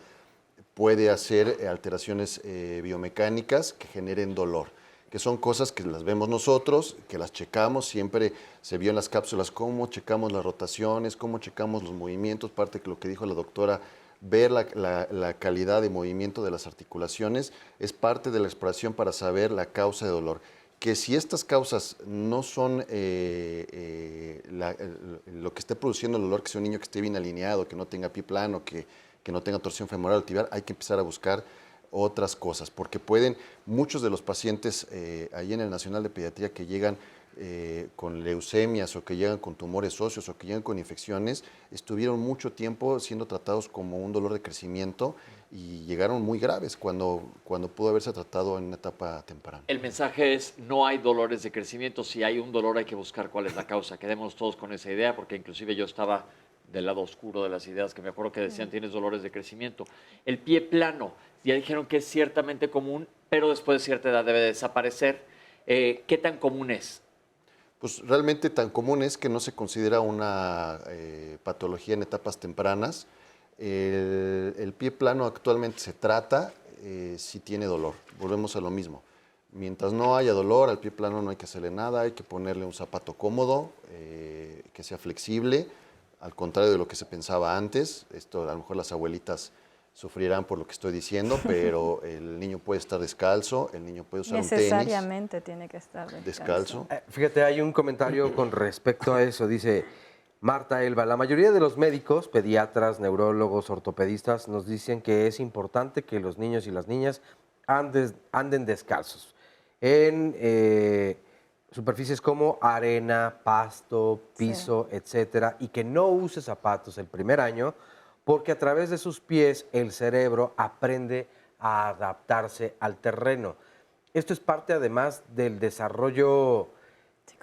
puede hacer alteraciones biomecánicas que generen dolor, que son cosas que las vemos nosotros, que las checamos, siempre se vio en las cápsulas cómo checamos las rotaciones, cómo checamos los movimientos, parte de lo que dijo la doctora, ver la calidad de movimiento de las articulaciones, es parte de la exploración para saber la causa de dolor. Que si estas causas no son lo que esté produciendo el dolor, que sea un niño que esté bien alineado, que no tenga pie plano, que no tenga torsión femoral o tibial, hay que empezar a buscar otras cosas, porque muchos de los pacientes ahí en el Nacional de Pediatría que llegan con leucemias o que llegan con tumores óseos o que llegan con infecciones, estuvieron mucho tiempo siendo tratados como un dolor de crecimiento y llegaron muy graves cuando pudo haberse tratado en una etapa temprana. El mensaje es, no hay dolores de crecimiento. Si hay un dolor hay que buscar cuál es la causa. Quedémonos todos con esa idea, porque inclusive yo estaba del lado oscuro de las ideas, que me acuerdo que decían, tienes dolores de crecimiento. El pie plano, ya dijeron que es ciertamente común, pero después de cierta edad debe desaparecer. ¿Qué tan común es? Pues realmente tan común es que no se considera una patología en etapas tempranas. El pie plano actualmente se trata si tiene dolor. Volvemos a lo mismo. Mientras no haya dolor, al pie plano no hay que hacerle nada, hay que ponerle un zapato cómodo, que sea flexible, al contrario de lo que se pensaba antes. Esto a lo mejor las abuelitas sufrirán por lo que estoy diciendo, pero el niño puede estar descalzo, el niño puede usar un tenis. Necesariamente tiene que estar descalzo. Fíjate, hay un comentario con respecto a eso. Dice Marta Elba, la mayoría de los médicos, pediatras, neurólogos, ortopedistas nos dicen que es importante que los niños y las niñas anden descalzos en superficies como arena, pasto, piso, etcétera, y que no use zapatos el primer año, porque a través de sus pies el cerebro aprende a adaptarse al terreno. Esto es parte además del desarrollo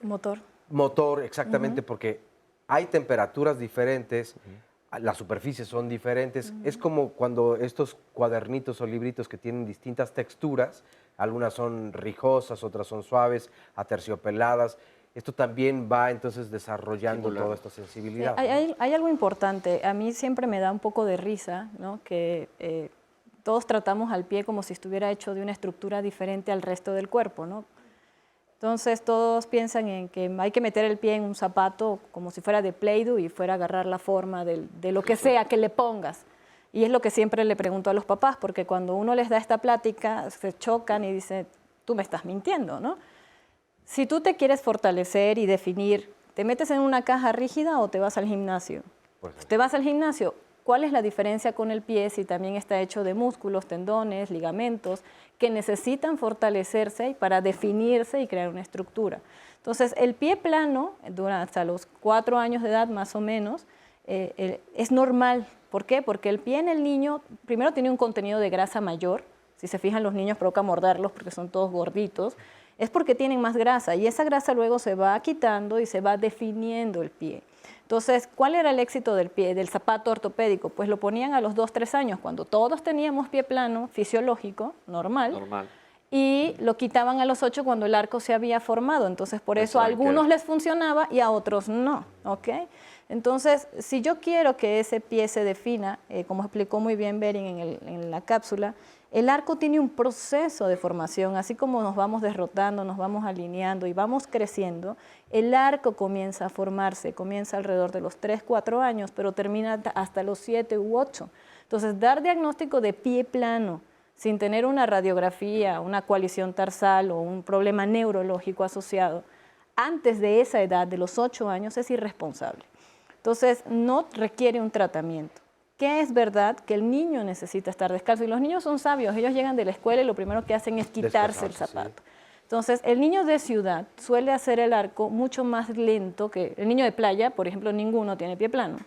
motor, exactamente, porque hay temperaturas diferentes, las superficies son diferentes. Es como cuando estos cuadernitos o libritos que tienen distintas texturas, algunas son rijosas, otras son suaves, aterciopeladas. Esto también va entonces desarrollando toda esta sensibilidad. Hay algo importante, a mí siempre me da un poco de risa, ¿no? Que todos tratamos al pie como si estuviera hecho de una estructura diferente al resto del cuerpo, ¿no? Entonces todos piensan en que hay que meter el pie en un zapato como si fuera de Play-Doh y fuera a agarrar la forma de lo que sea que le pongas. Y es lo que siempre le pregunto a los papás, porque cuando uno les da esta plática se chocan y dicen, tú me estás mintiendo, ¿no? Si tú te quieres fortalecer y definir, ¿te metes en una caja rígida o te vas al gimnasio? Pues te vas al gimnasio. ¿Cuál es la diferencia con el pie si también está hecho de músculos, tendones, ligamentos, que necesitan fortalecerse para definirse y crear una estructura? Entonces, el pie plano, hasta los 4 años de edad más o menos, es normal. ¿Por qué? Porque el pie en el niño, primero tiene un contenido de grasa mayor. Si se fijan, los niños provoca morderlos porque son todos gorditos. Es porque tienen más grasa y esa grasa luego se va quitando y se va definiendo el pie. Entonces, ¿cuál era el éxito del pie, del zapato ortopédico? Pues lo ponían a los 2, 3 años, cuando todos teníamos pie plano, fisiológico, normal. Y lo quitaban a los 8 cuando el arco se había formado. Entonces, por eso a algunos les funcionaba y a otros no, ¿ok? Entonces, si yo quiero que ese pie se defina, como explicó muy bien Berin en la cápsula, el arco tiene un proceso de formación, así como nos vamos derrotando, nos vamos alineando y vamos creciendo, el arco comienza a formarse, comienza alrededor de los 3, 4 años, pero termina hasta los 7 u 8. Entonces, dar diagnóstico de pie plano, sin tener una radiografía, una coalición tarsal o un problema neurológico asociado, antes de esa edad, de los 8 años, es irresponsable. Entonces, no requiere un tratamiento. Que es verdad que el niño necesita estar descalzo y los niños son sabios, ellos llegan de la escuela y lo primero que hacen es quitarse el zapato. Entonces, el niño de ciudad suele hacer el arco mucho más lento que el niño de playa, por ejemplo, ninguno tiene pie plano,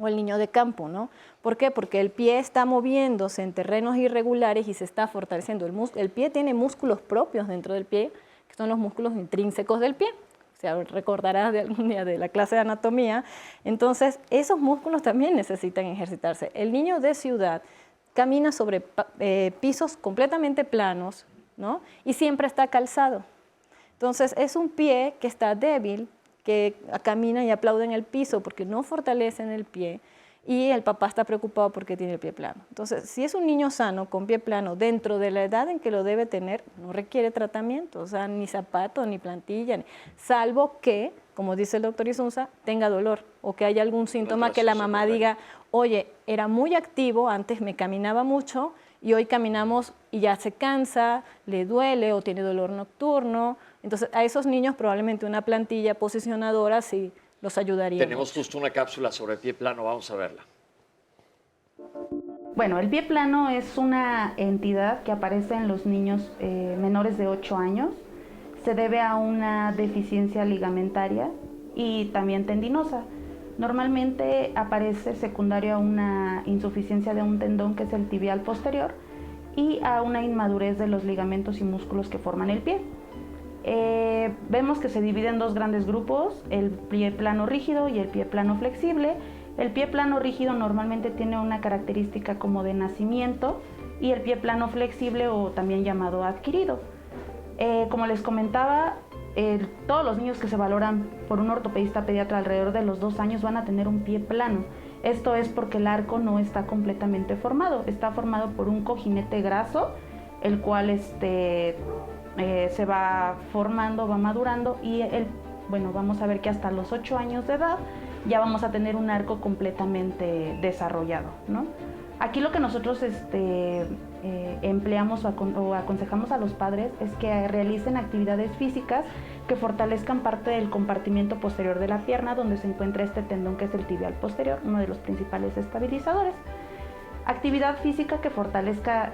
o el niño de campo, ¿no? ¿Por qué? Porque el pie está moviéndose en terrenos irregulares y se está fortaleciendo. El pie tiene músculos propios dentro del pie, que son los músculos intrínsecos del pie. Recordarás de algún día de la clase de anatomía. Entonces, esos músculos también necesitan ejercitarse. El niño de ciudad camina sobre pisos completamente planos, ¿no? Y siempre está calzado. Entonces, es un pie que está débil, que camina y aplaude en el piso porque no fortalecen el pie y el papá está preocupado porque tiene el pie plano. Entonces, si es un niño sano con pie plano dentro de la edad en que lo debe tener, no requiere tratamiento, o sea, ni zapato, ni plantilla, salvo que, como dice el doctor Isunza, tenga dolor o que haya algún síntoma que la mamá diga, oye, era muy activo, antes me caminaba mucho y hoy caminamos y ya se cansa, le duele o tiene dolor nocturno. Entonces, a esos niños probablemente una plantilla posicionadora sí los ayudaría. Tenemos justo una cápsula sobre el pie plano, vamos a verla. Bueno, el pie plano es una entidad que aparece en los niños menores de 8 años. Se debe a una deficiencia ligamentaria y también tendinosa. Normalmente aparece secundario a una insuficiencia de un tendón, que es el tibial posterior, y a una inmadurez de los ligamentos y músculos que forman el pie. Vemos que se divide en dos grandes grupos, el pie plano rígido y el pie plano flexible. El pie plano rígido normalmente tiene una característica como de nacimiento, y el pie plano flexible, o también llamado adquirido. Como les comentaba, todos los niños que se valoran por un ortopedista pediatra alrededor de los 2 años van a tener un pie plano. Esto es porque el arco no está completamente formado, está formado por un cojinete graso, el cual se va formando, va madurando, y vamos a ver que hasta los 8 años de edad ya vamos a tener un arco completamente desarrollado, ¿no? Aquí lo que nosotros empleamos o aconsejamos a los padres es que realicen actividades físicas que fortalezcan parte del compartimiento posterior de la pierna, donde se encuentra este tendón que es el tibial posterior, uno de los principales estabilizadores. Actividad física que fortalezca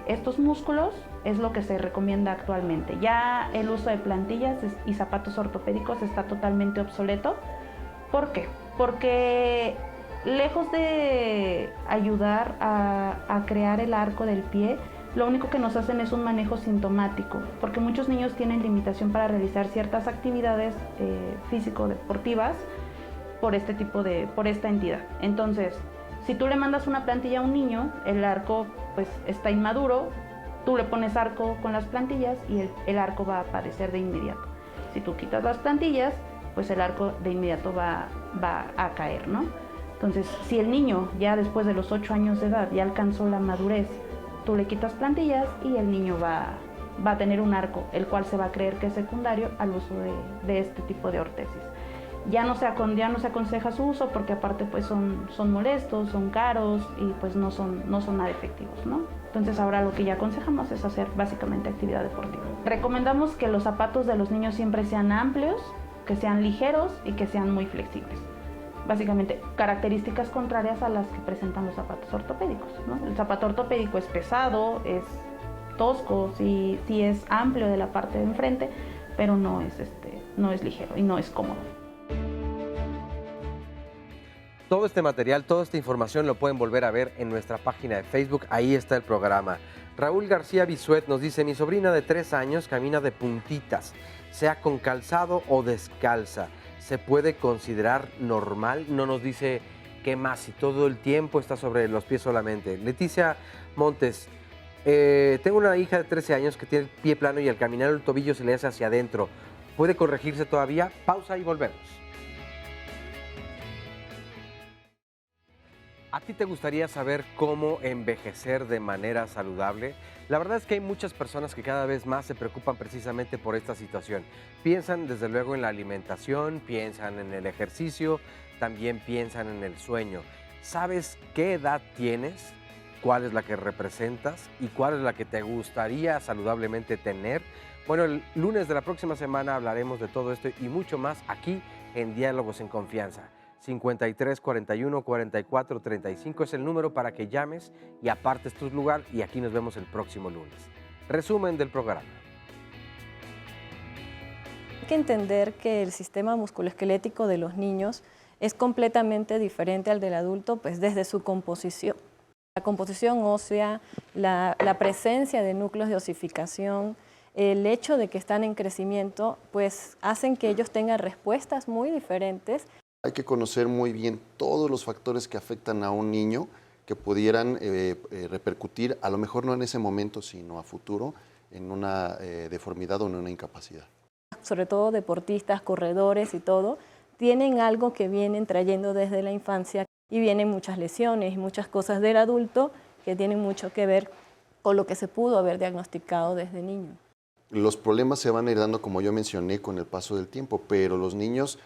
estos músculos es lo que se recomienda actualmente. Ya el uso de plantillas y zapatos ortopédicos está totalmente obsoleto. ¿Por qué? Porque lejos de ayudar a crear el arco del pie, lo único que nos hacen es un manejo sintomático, porque muchos niños tienen limitación para realizar ciertas actividades físico-deportivas por esta entidad. Entonces, si tú le mandas una plantilla a un niño, el arco pues está inmaduro, tú le pones arco con las plantillas y el arco va a aparecer de inmediato. Si tú quitas las plantillas, pues el arco de inmediato va a caer, ¿no? Entonces, si el niño ya después de los 8 años de edad ya alcanzó la madurez, tú le quitas plantillas y el niño va a tener un arco, el cual se va a creer que es secundario al uso de este tipo de ortesis. Ya no se aconseja su uso porque aparte pues son molestos, son caros y pues no son nada efectivos, ¿no? Entonces ahora lo que ya aconsejamos es hacer básicamente actividad deportiva. Recomendamos que los zapatos de los niños siempre sean amplios, que sean ligeros y que sean muy flexibles. Básicamente, características contrarias a las que presentan los zapatos ortopédicos, ¿no? El zapato ortopédico es pesado, es tosco, sí es amplio de la parte de enfrente, pero no es ligero y no es cómodo. Todo este material, toda esta información lo pueden volver a ver en nuestra página de Facebook, ahí está el programa. Raúl García Bisuet nos dice, mi sobrina de 3 años camina de puntitas, sea con calzado o descalza. ¿Se puede considerar normal? No nos dice qué más, si todo el tiempo está sobre los pies solamente. Leticia Montes, tengo una hija de 13 años que tiene el pie plano y al caminar el tobillo se le hace hacia adentro. ¿Puede corregirse todavía? Pausa y volvemos. ¿A ti te gustaría saber cómo envejecer de manera saludable? La verdad es que hay muchas personas que cada vez más se preocupan precisamente por esta situación. Piensan desde luego en la alimentación, piensan en el ejercicio, también piensan en el sueño. ¿Sabes qué edad tienes? ¿Cuál es la que representas? ¿Y cuál es la que te gustaría saludablemente tener? Bueno, el lunes de la próxima semana hablaremos de todo esto y mucho más aquí en Diálogos en Confianza. 53 41 44 35 es el número para que llames y apartes tu lugar, y aquí nos vemos el próximo lunes. Resumen del programa. Hay que entender que el sistema musculoesquelético de los niños es completamente diferente al del adulto, pues desde su composición. La composición ósea, la presencia de núcleos de osificación, el hecho de que están en crecimiento, pues hacen que ellos tengan respuestas muy diferentes. Hay que conocer muy bien todos los factores que afectan a un niño que pudieran repercutir, a lo mejor no en ese momento, sino a futuro, en una deformidad o en una incapacidad. Sobre todo deportistas, corredores y todo, tienen algo que vienen trayendo desde la infancia y vienen muchas lesiones y muchas cosas del adulto que tienen mucho que ver con lo que se pudo haber diagnosticado desde niño. Los problemas se van a ir dando, como yo mencioné, con el paso del tiempo, pero los niños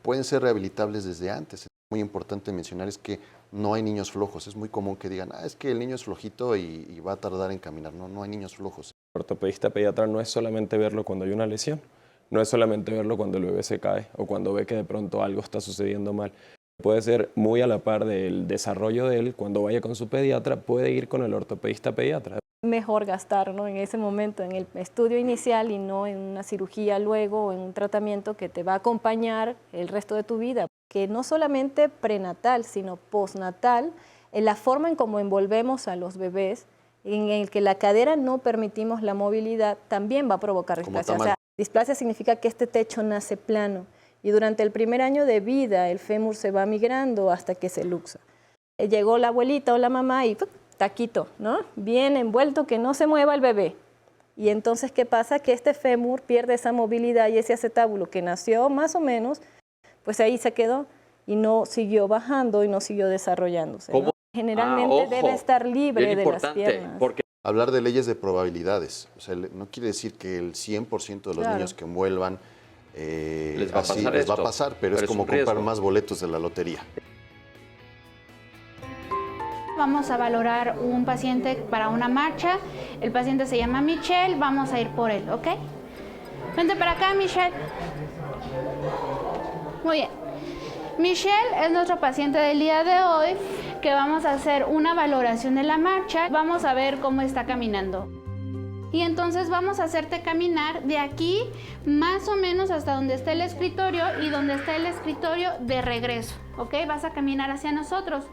pueden ser rehabilitables desde antes. Muy importante mencionar es que no hay niños flojos. Es muy común que digan, es que el niño es flojito y va a tardar en caminar. No hay niños flojos. El ortopedista pediatra no es solamente verlo cuando hay una lesión, no es solamente verlo cuando el bebé se cae o cuando ve que de pronto algo está sucediendo mal. Puede ser muy a la par del desarrollo de él. Cuando vaya con su pediatra, puede ir con el ortopedista pediatra. Mejor gastar, ¿no?, en ese momento en el estudio inicial y no en una cirugía luego o en un tratamiento que te va a acompañar el resto de tu vida. que no solamente prenatal, sino postnatal, en la forma en cómo envolvemos a los bebés, en el que la cadera no permitimos la movilidad, también va a provocar displasia. O sea, displasia significa que este techo nace plano y durante el primer año de vida el fémur se va migrando hasta que se luxa. Llegó la abuelita o la mamá y taquito, ¿no? Bien envuelto, que no se mueva el bebé. Y entonces, ¿qué pasa? Que este fémur pierde esa movilidad y ese acetábulo que nació más o menos, pues ahí se quedó y no siguió bajando y no siguió desarrollándose, ¿no? Generalmente debe estar libre de las piernas. Porque hablar de leyes de probabilidades, o sea, no quiere decir que el 100% de los niños que envuelvan les va a pasar, pero es como comprar más boletos de la lotería. Vamos a valorar un paciente para una marcha. El paciente se llama Michelle. Vamos a ir por él, ¿ok? Vente para acá, Michelle. Muy bien. Michelle es nuestro paciente del día de hoy, que vamos a hacer una valoración de la marcha. Vamos a ver cómo está caminando. Y entonces vamos a hacerte caminar de aquí más o menos hasta donde está el escritorio y donde está el escritorio de regreso, ¿ok? Vas a caminar hacia nosotros.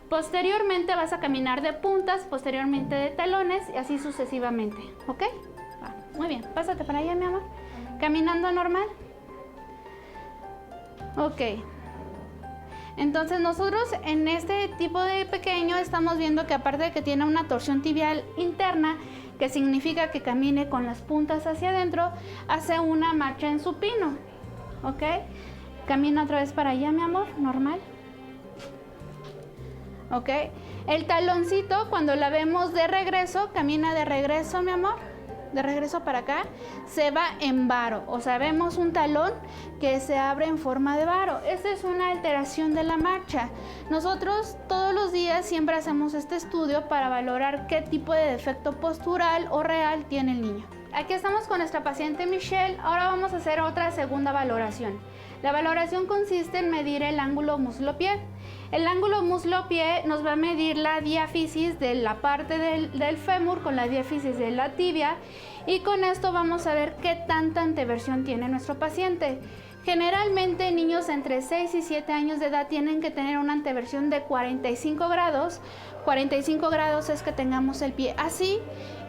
Posteriormente vas a caminar de puntas, posteriormente de talones y así sucesivamente, ¿ok? Va, muy bien, pásate para allá, mi amor. Caminando normal. Ok. Entonces nosotros en este tipo de pequeño estamos viendo que aparte de que tiene una torsión tibial interna, que significa que camine con las puntas hacia adentro, hace una marcha en supino, ¿ok? Camina otra vez para allá, mi amor, normal. ¿Ok? El taloncito, cuando la vemos de regreso, camina de regreso, mi amor, de regreso para acá, se va en varo. O sea, vemos un talón que se abre en forma de varo. Esta es una alteración de la marcha. Nosotros todos los días siempre hacemos este estudio para valorar qué tipo de defecto postural o real tiene el niño. Aquí estamos con nuestra paciente Michelle. Ahora vamos a hacer otra segunda valoración. La valoración consiste en medir el ángulo muslo-pie. El ángulo muslo-pie nos va a medir la diáfisis de la parte del fémur con la diáfisis de la tibia y con esto vamos a ver qué tanta anteversión tiene nuestro paciente. Generalmente niños entre 6 y 7 años de edad tienen que tener una anteversión de 45 grados. 45 grados es que tengamos el pie así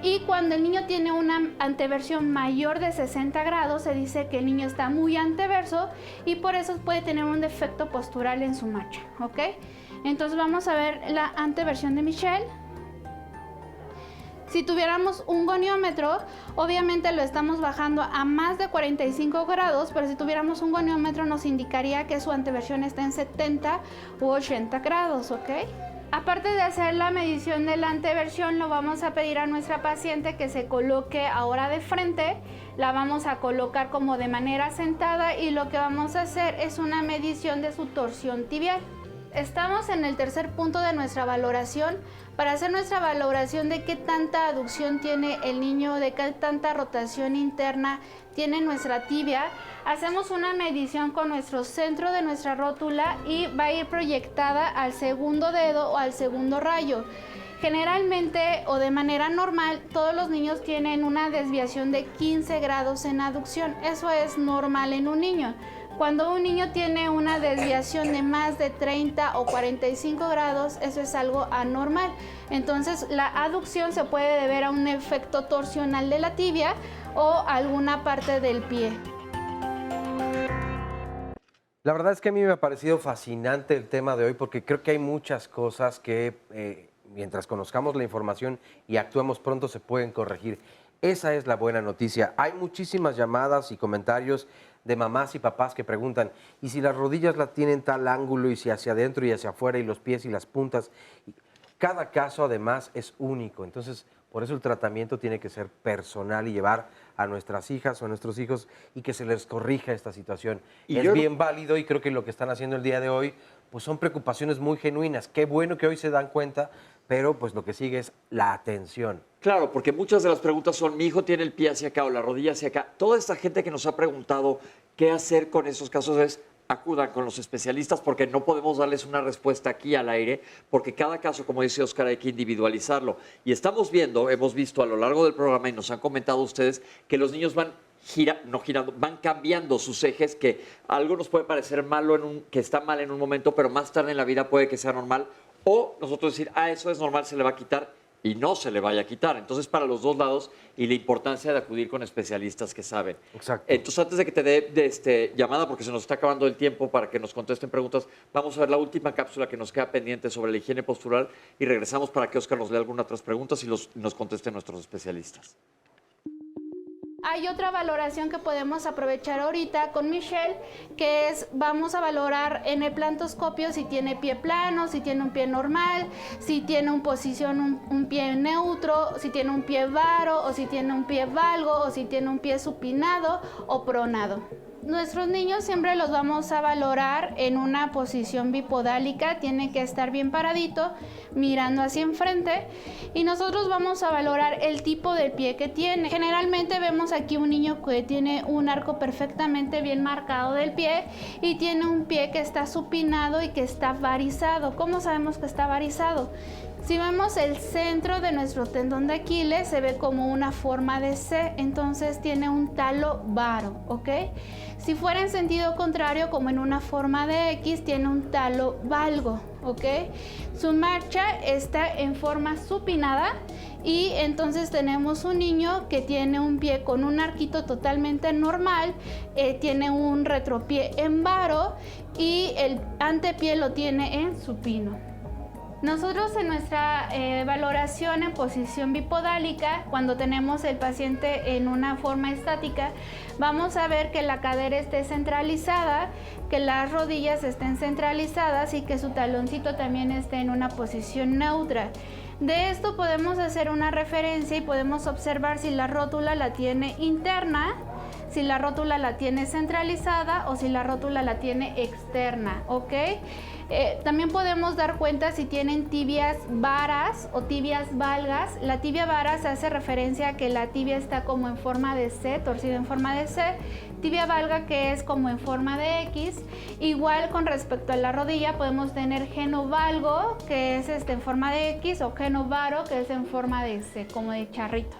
y cuando el niño tiene una anteversión mayor de 60 grados se dice que el niño está muy anteverso y por eso puede tener un defecto postural en su marcha, ¿ok? Entonces vamos a ver la anteversión de Michelle. Si tuviéramos un goniómetro, obviamente lo estamos bajando a más de 45 grados, pero si tuviéramos un goniómetro nos indicaría que su anteversión está en 70 u 80 grados, ¿ok? Aparte de hacer la medición de la anteversión, lo vamos a pedir a nuestra paciente que se coloque ahora de frente. La vamos a colocar como de manera sentada y lo que vamos a hacer es una medición de su torsión tibial. Estamos en el tercer punto de nuestra valoración para hacer nuestra valoración de qué tanta aducción tiene el niño, de qué tanta rotación interna tiene nuestra tibia. Hacemos una medición con nuestro centro de nuestra rótula y va a ir proyectada al segundo dedo o al segundo rayo. Generalmente o de manera normal, todos los niños tienen una desviación de 15 grados en aducción. Eso es normal en un niño. Cuando un niño tiene una desviación de más de 30 o 45 grados, eso es algo anormal. Entonces, la aducción se puede deber a un efecto torsional de la tibia o alguna parte del pie. La verdad es que a mí me ha parecido fascinante el tema de hoy porque creo que hay muchas cosas que mientras conozcamos la información y actuemos pronto se pueden corregir. Esa es la buena noticia. Hay muchísimas llamadas y comentarios de mamás y papás que preguntan, ¿y si las rodillas la tienen tal ángulo y si hacia adentro y hacia afuera y los pies y las puntas? Cada caso además es único, entonces por eso el tratamiento tiene que ser personal y llevar a nuestras hijas o a nuestros hijos y que se les corrija esta situación. Es bien válido y creo que lo que están haciendo el día de hoy pues son preocupaciones muy genuinas. Qué bueno que hoy se dan cuenta, pero pues lo que sigue es la atención. Claro, porque muchas de las preguntas son, mi hijo tiene el pie hacia acá o la rodilla hacia acá. Toda esta gente que nos ha preguntado qué hacer con esos casos es acudan con los especialistas porque no podemos darles una respuesta aquí al aire porque cada caso, como dice Oscar, hay que individualizarlo. Y estamos viendo, hemos visto a lo largo del programa y nos han comentado ustedes que los niños van van cambiando sus ejes, que algo nos puede parecer malo, que está mal en un momento, pero más tarde en la vida puede que sea normal, o nosotros decir, eso es normal, se le va a quitar, y no se le vaya a quitar. Entonces, para los dos lados, y la importancia de acudir con especialistas que saben. Exacto. Entonces, antes de que te dé llamada, porque se nos está acabando el tiempo para que nos contesten preguntas, vamos a ver la última cápsula que nos queda pendiente sobre la higiene postural y regresamos para que Oscar nos lea algunas otras preguntas y nos contesten nuestros especialistas. Hay otra valoración que podemos aprovechar ahorita con Michelle, que es, vamos a valorar en el plantoscopio si tiene pie plano, si tiene un pie normal, si tiene un pie neutro, si tiene un pie varo, o si tiene un pie valgo, o si tiene un pie supinado o pronado. Nuestros niños siempre los vamos a valorar en una posición bipodálica, tiene que estar bien paradito, mirando hacia enfrente, y nosotros vamos a valorar el tipo de pie que tiene. Generalmente vemos aquí un niño que tiene un arco perfectamente bien marcado del pie y tiene un pie que está supinado y que está varizado. ¿Cómo sabemos que está varizado? Si vemos el centro de nuestro tendón de Aquiles, se ve como una forma de C, entonces tiene un talo varo, ¿ok? Si fuera en sentido contrario, como en una forma de X, tiene un talo valgo, ¿ok? Su marcha está en forma supinada y entonces tenemos un niño que tiene un pie con un arquito totalmente normal, tiene un retropié en varo y el antepié lo tiene en supino. Nosotros en nuestra valoración en posición bipodálica, cuando tenemos el paciente en una forma estática, vamos a ver que la cadera esté centralizada, que las rodillas estén centralizadas y que su taloncito también esté en una posición neutra. De esto podemos hacer una referencia y podemos observar si la rótula la tiene interna, si la rótula la tiene centralizada o si la rótula la tiene externa, ¿ok? También podemos dar cuenta si tienen tibias varas o tibias valgas. La tibia varas hace referencia a que la tibia está como en forma de C, torcida en forma de C. Tibia valga que es como en forma de X. Igual con respecto a la rodilla podemos tener genovalgo que es en forma de X o genovaro que es en forma de C, como de charrito.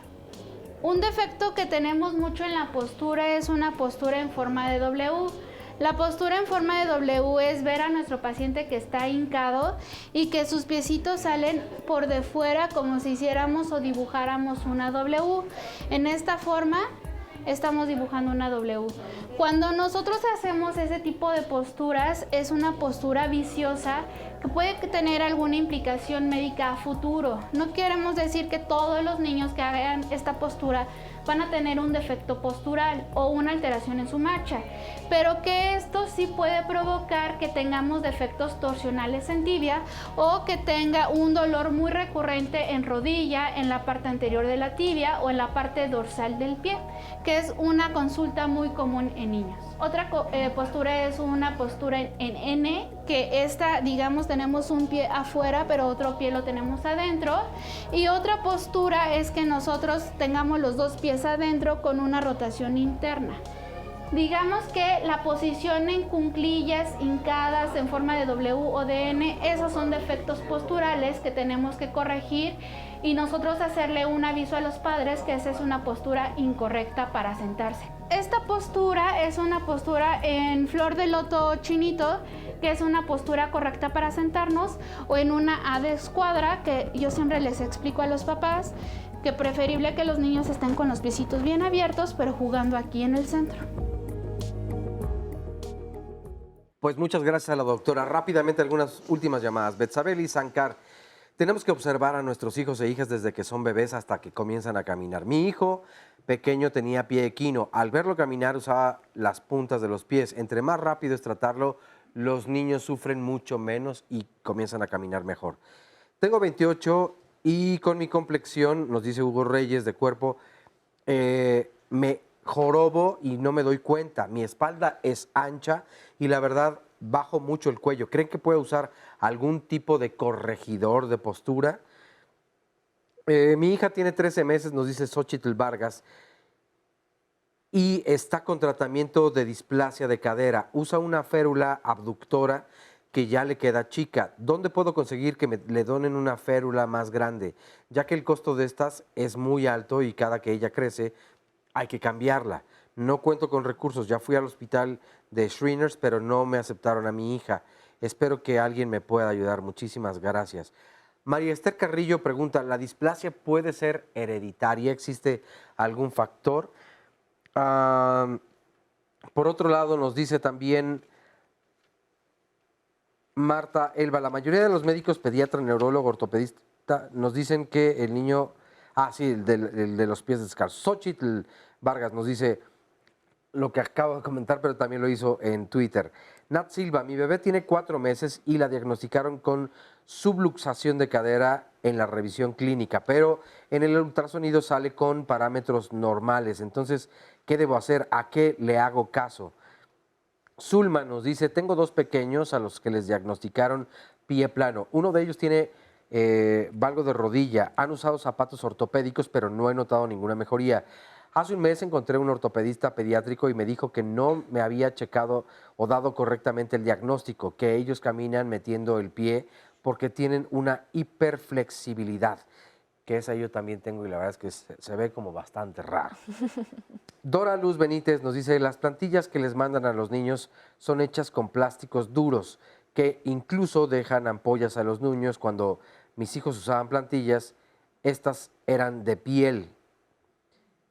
Un defecto que tenemos mucho en la postura es una postura en forma de W. La postura en forma de W es ver a nuestro paciente que está hincado y que sus piecitos salen por de fuera como si hiciéramos o dibujáramos una W. En esta forma estamos dibujando una W. Cuando nosotros hacemos ese tipo de posturas, es una postura viciosa que puede tener alguna implicación médica a futuro. No queremos decir que todos los niños que hagan esta postura van a tener un defecto postural o una alteración en su marcha, pero que esto sí puede provocar que tengamos defectos torsionales en tibia o que tenga un dolor muy recurrente en rodilla, en la parte anterior de la tibia o en la parte dorsal del pie, que es una consulta muy común en niños. Otra postura es una postura en N, que esta, digamos, tenemos un pie afuera, pero otro pie lo tenemos adentro. Y otra postura es que nosotros tengamos los dos pies adentro con una rotación interna. Digamos que la posición en cuclillas hincadas en forma de W o de N, esos son defectos posturales que tenemos que corregir y nosotros hacerle un aviso a los padres que esa es una postura incorrecta para sentarse. Esta postura es una postura en flor de loto chinito, que es una postura correcta para sentarnos, o en una A de escuadra, que yo siempre les explico a los papás que preferible que los niños estén con los piecitos bien abiertos, pero jugando aquí en el centro. Pues muchas gracias a la doctora. Rápidamente algunas últimas llamadas. Betsabel y Sankar, tenemos que observar a nuestros hijos e hijas desde que son bebés hasta que comienzan a caminar. Mi hijo pequeño tenía pie equino. Al verlo caminar usaba las puntas de los pies. Entre más rápido es tratarlo, los niños sufren mucho menos y comienzan a caminar mejor. Tengo 28 y con mi complexión, nos dice Hugo Reyes, de cuerpo, me jorobo y no me doy cuenta. Mi espalda es ancha y la verdad bajo mucho el cuello. ¿Creen que puede usar algún tipo de corregidor de postura? Mi hija tiene 13 meses, nos dice Xochitl Vargas, y está con tratamiento de displasia de cadera. Usa una férula abductora que ya le queda chica. ¿Dónde puedo conseguir que le donen una férula más grande? Ya que el costo de estas es muy alto y cada que ella crece hay que cambiarla. No cuento con recursos. Ya fui al hospital de Shriners, pero no me aceptaron a mi hija. Espero que alguien me pueda ayudar. Muchísimas gracias. María Esther Carrillo pregunta, ¿la displasia puede ser hereditaria? ¿Existe algún factor? Por otro lado, nos dice también Marta Elba, la mayoría de los médicos, pediatra, neurólogo, ortopedista, nos dicen que el niño, el de los pies descalzos. Xochitl Vargas nos dice lo que acabo de comentar, pero también lo hizo en Twitter. Nat Silva, mi bebé tiene 4 meses y la diagnosticaron con subluxación de cadera en la revisión clínica, pero en el ultrasonido sale con parámetros normales. Entonces, ¿qué debo hacer? ¿A qué le hago caso? Zulma nos dice, tengo 2 pequeños a los que les diagnosticaron pie plano. Uno de ellos tiene valgo de rodilla. Han usado zapatos ortopédicos, pero no he notado ninguna mejoría. Hace un mes encontré un ortopedista pediátrico y me dijo que no me había checado o dado correctamente el diagnóstico, que ellos caminan metiendo el pie porque tienen una hiperflexibilidad, que esa yo también tengo y la verdad es que se ve como bastante raro. Dora Luz Benítez nos dice, las plantillas que les mandan a los niños son hechas con plásticos duros, que incluso dejan ampollas a los niños. Cuando mis hijos usaban plantillas, estas eran de piel.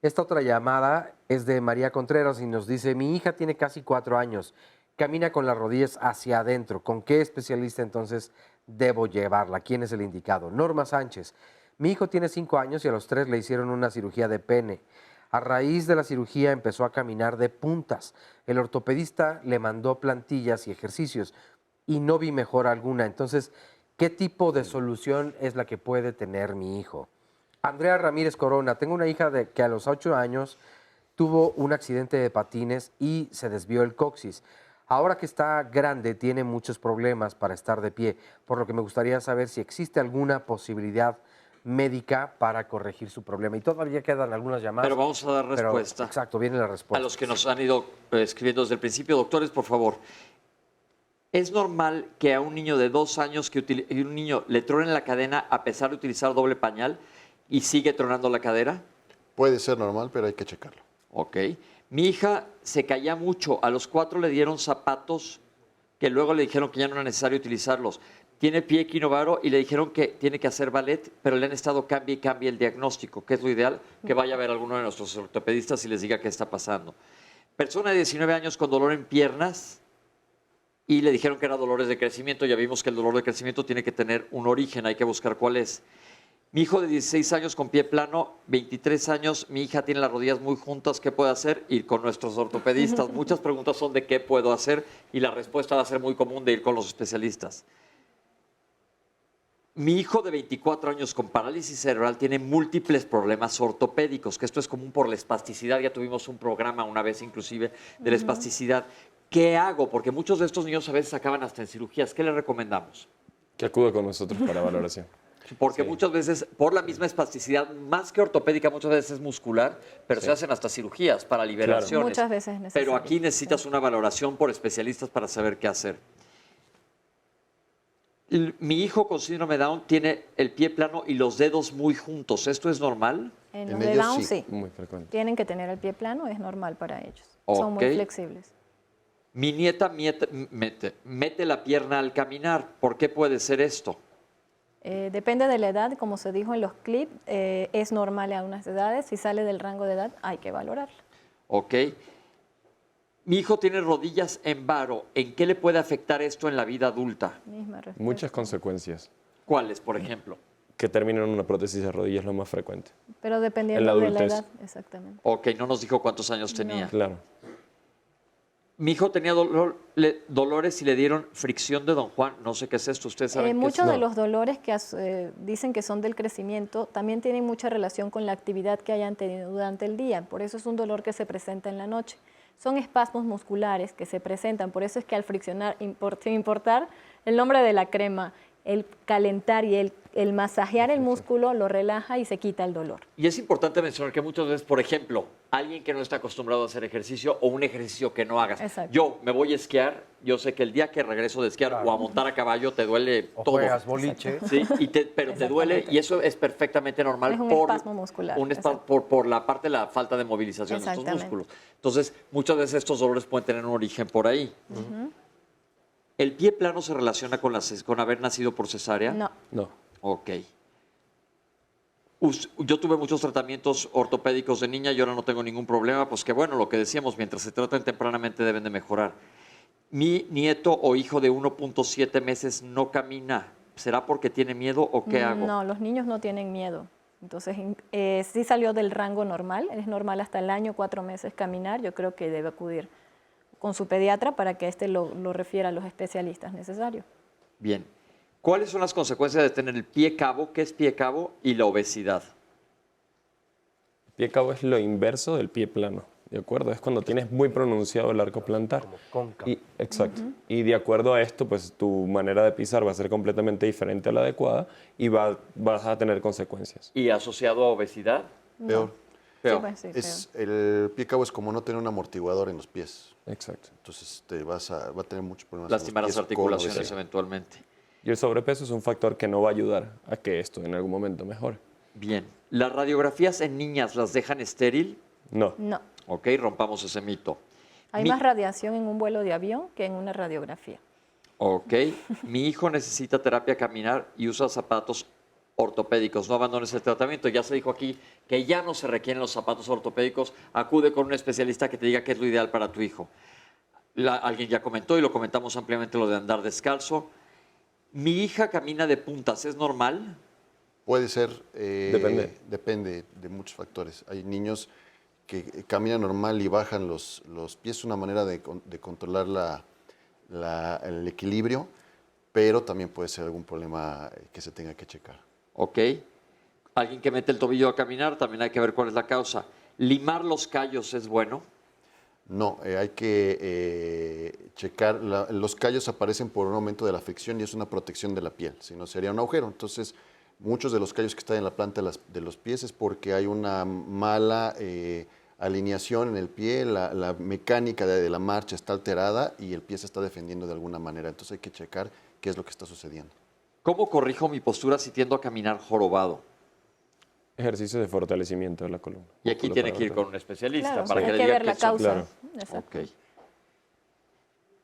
Esta otra llamada es de María Contreras y nos dice, mi hija tiene casi 4 años, camina con las rodillas hacia adentro. ¿Con qué especialista entonces debo llevarla? ¿Quién es el indicado? Norma Sánchez, mi hijo tiene 5 años y a los 3 le hicieron una cirugía de pene. A raíz de la cirugía empezó a caminar de puntas. El ortopedista le mandó plantillas y ejercicios y no vi mejora alguna. Entonces, ¿qué tipo de solución es la que puede tener mi hijo? Andrea Ramírez Corona, tengo una hija que a los 8 años tuvo un accidente de patines y se desvió el coxis. Ahora que está grande tiene muchos problemas para estar de pie, por lo que me gustaría saber si existe alguna posibilidad médica para corregir su problema. Y todavía quedan algunas llamadas. Pero vamos a dar respuesta. Exacto, viene la respuesta. A los que nos han ido escribiendo desde el principio. Doctores, por favor. ¿Es normal que a un niño de 2 años, un niño le tronen la cadena a pesar de utilizar doble pañal y sigue tronando la cadera? Puede ser normal, pero hay que checarlo. Ok. Mi hija se caía mucho. A los 4 le dieron zapatos que luego le dijeron que ya no era necesario utilizarlos. Tiene pie equinovaro y le dijeron que tiene que hacer ballet, pero le han estado cambie y cambie el diagnóstico. ¿Qué es lo ideal? Que vaya a ver a alguno de nuestros ortopedistas y les diga qué está pasando. Persona de 19 años con dolor en piernas y le dijeron que era dolores de crecimiento. Ya vimos que el dolor de crecimiento tiene que tener un origen, hay que buscar cuál es. Mi hijo de 16 años con pie plano, 23 años, mi hija tiene las rodillas muy juntas, ¿qué puede hacer? Ir con nuestros ortopedistas. Muchas preguntas son de qué puedo hacer y la respuesta va a ser muy común de ir con los especialistas. Mi hijo de 24 años con parálisis cerebral tiene múltiples problemas ortopédicos, que esto es común por la espasticidad. Ya tuvimos un programa una vez inclusive de la espasticidad. ¿Qué hago? Porque muchos de estos niños a veces acaban hasta en cirugías. ¿Qué le recomendamos? Que acude con nosotros para valoración. Porque muchas veces, por la misma espasticidad, más que ortopédica, muchas veces es muscular, pero se hacen hasta cirugías para liberaciones. Claro. Muchas veces necesitas. Pero aquí necesitas una valoración por especialistas para saber qué hacer. Mi hijo con síndrome de Down tiene el pie plano y los dedos muy juntos. ¿Esto es normal? En los de Down sí. Muy frecuente. Tienen que tener el pie plano, es normal para ellos. Son muy flexibles. Mi nieta mete la pierna al caminar. ¿Por qué puede ser esto? Depende de la edad, como se dijo en los clips, es normal a unas edades. Si sale del rango de edad, hay que valorarlo. Ok. Mi hijo tiene rodillas en varo. ¿En qué le puede afectar esto en la vida adulta? Muchas consecuencias. ¿Cuáles, por ejemplo? Que terminen en una prótesis de rodillas es lo más frecuente. Pero dependiendo de la edad, exactamente. Ok, no nos dijo cuántos años tenía. Claro. Mi hijo tenía dolores y le dieron fricción de Don Juan. No sé qué es esto. ¿Ustedes saben qué es? Muchos de los dolores que dicen que son del crecimiento también tienen mucha relación con la actividad que hayan tenido durante el día. Por eso es un dolor que se presenta en la noche. Son espasmos musculares que se presentan. Por eso es que al friccionar, sin importar el nombre de la crema el calentar y el masajear el músculo lo relaja y se quita el dolor. Y es importante mencionar que muchas veces, por ejemplo, alguien que no está acostumbrado a hacer ejercicio o un ejercicio que no hagas. Exacto. Yo me voy a esquiar, yo sé que el día que regreso de esquiar o a montar a caballo te duele O todo. juegas boliche. Sí, pero te duele y eso es perfectamente normal Es un por espasmo muscular, por la parte de la falta de movilización de estos Exactamente. músculos. Entonces, muchas veces estos dolores pueden tener un origen por ahí. ¿El pie plano se relaciona con haber nacido por cesárea? No. No. Ok. Yo tuve muchos tratamientos ortopédicos de niña y ahora no tengo ningún problema, pues que bueno, lo que decíamos, mientras se traten tempranamente deben de mejorar. Mi nieto o hijo de 1.7 meses no camina. ¿Será porque tiene miedo o qué hago? No, los niños no tienen miedo. Entonces, sí salió del rango normal. Es normal hasta el año, 4 meses caminar. Yo creo que debe acudir con su pediatra para que lo refiera a los especialistas necesarios. Bien. ¿Cuáles son las consecuencias de tener el pie cabo? ¿Qué es pie cabo? Y la obesidad. El pie cabo es lo inverso del pie plano, ¿de acuerdo? Es cuando tienes muy pronunciado el arco plantar. Exacto. Y de acuerdo a esto, pues tu manera de pisar va a ser completamente diferente a la adecuada y vas a tener consecuencias. ¿Y asociado a obesidad? Peor. Peor. Sí, pues, sí, El pie cabo es como no tener un amortiguador en los pies. Exacto. Entonces va a tener muchos problemas. Lastimar en las los pies con articulaciones obesidad. eventualmente. Y el sobrepeso es un factor que no va a ayudar a que esto en algún momento mejore. Bien. ¿Las radiografías en niñas las dejan estéril? No. No. Ok, rompamos ese mito. Hay más radiación en un vuelo de avión que en una radiografía. Ok. Mi hijo necesita terapia caminar y usa zapatos ortopédicos. No abandones el tratamiento. Ya se dijo aquí que ya no se requieren los zapatos ortopédicos. Acude con un especialista que te diga qué es lo ideal para tu hijo. Alguien ya comentó y lo comentamos ampliamente lo de andar descalzo. Mi hija camina de puntas. ¿Es normal? Puede ser. Depende. Depende de muchos factores. Hay niños que caminan normal y bajan los pies. Es una manera de controlar el equilibrio, pero también puede ser algún problema que se tenga que checar. Ok. Alguien que mete el tobillo a caminar, también hay que ver cuál es la causa. ¿Limar los callos es bueno? No, hay que checar. Los callos aparecen por un aumento de la fricción y es una protección de la piel, si no sería un agujero. Entonces, muchos de los callos que están en la planta de los pies es porque hay una mala alineación en el pie, la mecánica de la marcha está alterada y el pie se está defendiendo de alguna manera. Entonces hay que checar qué es lo que está sucediendo. ¿Cómo corrijo mi postura si tiendo a caminar jorobado? Ejercicio de fortalecimiento de la columna. Y aquí tiene que ir con un especialista Claro, para hay que que le diga ver la qué son. causa. Claro. Exacto. Ok.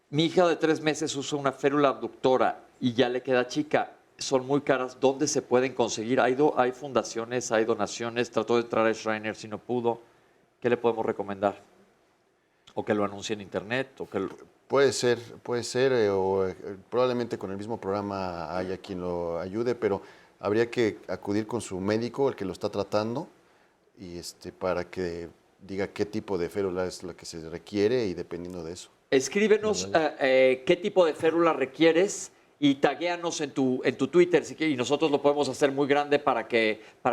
Mi hija de 3 meses usa una férula abductora y ya le queda chica. Son muy caras. ¿Dónde se pueden conseguir? ¿Hay fundaciones, hay donaciones? Trató de entrar a Schreiner si no pudo. ¿Qué le podemos recomendar? ¿O que lo anuncie en internet? O que Puede ser, probablemente con el mismo programa haya quien lo ayude, pero habría que acudir con su médico, el que lo está tratando, y para que diga qué tipo de férula es la que se requiere y dependiendo de eso. Escríbenos qué tipo de férula requieres y taguéanos en tu Twitter y nosotros lo podemos hacer muy grande para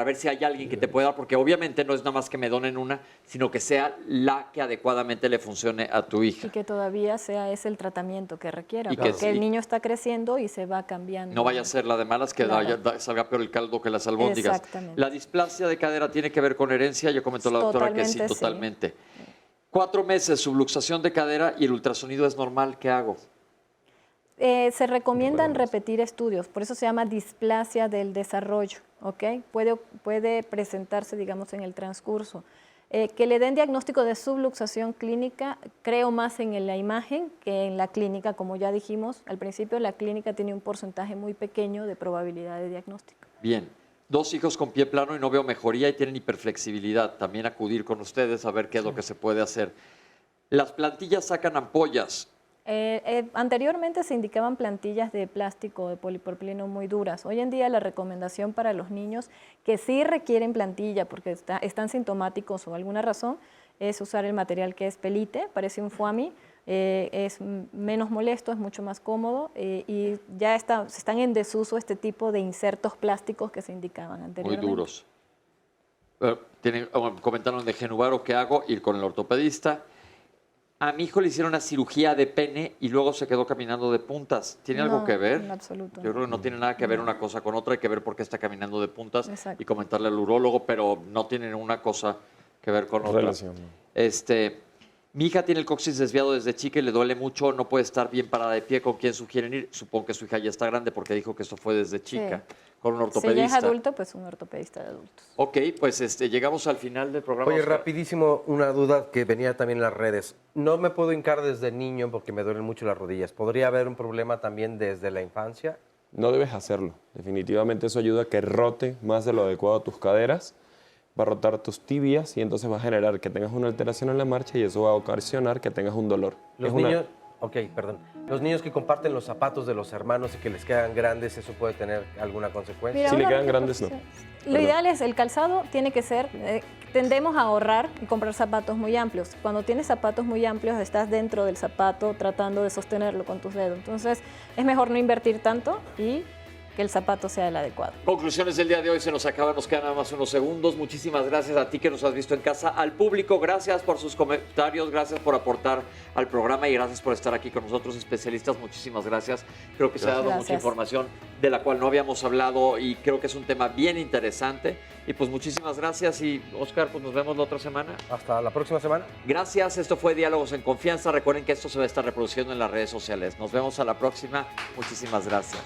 ver si hay alguien que te pueda dar, porque obviamente no es nada más que me donen una, sino que sea la que adecuadamente le funcione a tu hija. Y que todavía sea ese el tratamiento que requiera, Y que porque el niño está creciendo y se va cambiando. No vaya a ser la de malas que Claro. salga peor el caldo que las albóndigas. Exactamente. La displasia de cadera tiene que ver con herencia, yo comentó la doctora que sí, Totalmente, sí. totalmente. 4 meses, subluxación de cadera y el ultrasonido es normal, ¿qué hago? Se recomiendan repetir estudios, por eso se llama displasia del desarrollo, ¿ok? Puede presentarse, digamos, en el transcurso. Que le den diagnóstico de subluxación clínica, creo más en la imagen que en la clínica, como ya dijimos al principio, la clínica tiene un porcentaje muy pequeño de probabilidad de diagnóstico. Bien, 2 hijos con pie plano y no veo mejoría y tienen hiperflexibilidad. También acudir con ustedes a ver qué es lo que se puede hacer. Las plantillas sacan ampollas. Anteriormente se indicaban plantillas de plástico de polipropileno muy duras. Hoy en día la recomendación para los niños que sí requieren plantilla porque están sintomáticos o alguna razón es usar el material que es pelite, parece un foamy, es menos molesto, es mucho más cómodo y ya están en desuso este tipo de insertos plásticos que se indicaban anteriormente. Muy duros. Comentaron de Genuvaro, ¿qué hago? Ir con el ortopedista. a mi hijo le hicieron una cirugía de pene y luego se quedó caminando de puntas. ¿Tiene algo No, que ver? en absoluto. Yo creo que no tiene nada que ver una cosa con otra, hay que ver por qué está caminando de puntas Exacto. y comentarle al urólogo, pero no tiene una cosa que ver con otra. Relación, ¿no? Mi hija tiene el coxis desviado desde chica y le duele mucho, no puede estar bien parada de pie. ¿Con quién sugieren ir? Supongo que su hija ya está grande porque dijo que esto fue desde chica, con un Si ortopedista. ya es adulto, pues un ortopedista de adultos. Ok, pues llegamos al final del programa. Oye, Oscar. rapidísimo, una duda que venía también en las redes. No me puedo hincar desde niño porque me duelen mucho las rodillas. ¿Podría haber un problema también desde la infancia? No debes hacerlo. Definitivamente eso ayuda a que rote más de lo adecuado tus caderas, va a rotar tus tibias y entonces va a generar que tengas una alteración en la marcha y eso va a ocasionar que tengas un dolor. Los niños, perdón. Los niños que comparten los zapatos de los hermanos y que les quedan grandes, ¿eso puede tener alguna consecuencia? Mira, Si le una quedan grandes, no. Lo Perdón. ideal es el calzado, tiene que ser, tendemos a ahorrar y comprar zapatos muy amplios. Cuando tienes zapatos muy amplios, estás dentro del zapato tratando de sostenerlo con tus dedos. Entonces, es mejor no invertir tanto y que el zapato sea el adecuado. Conclusiones del día de hoy, se nos acaba, nos quedan nada más unos segundos. Muchísimas gracias a ti que nos has visto en casa, al público, gracias por sus comentarios, gracias por aportar al programa y gracias por estar aquí con nosotros, especialistas, muchísimas gracias. Creo que se ha dado mucha Gracias. información de la cual no habíamos hablado y creo que es un tema bien interesante. Y pues muchísimas gracias y Oscar, pues nos vemos la otra semana. Hasta la próxima semana. Gracias, esto fue Diálogos en Confianza. Recuerden que esto se va a estar reproduciendo en las redes sociales. Nos vemos a la próxima. Muchísimas gracias.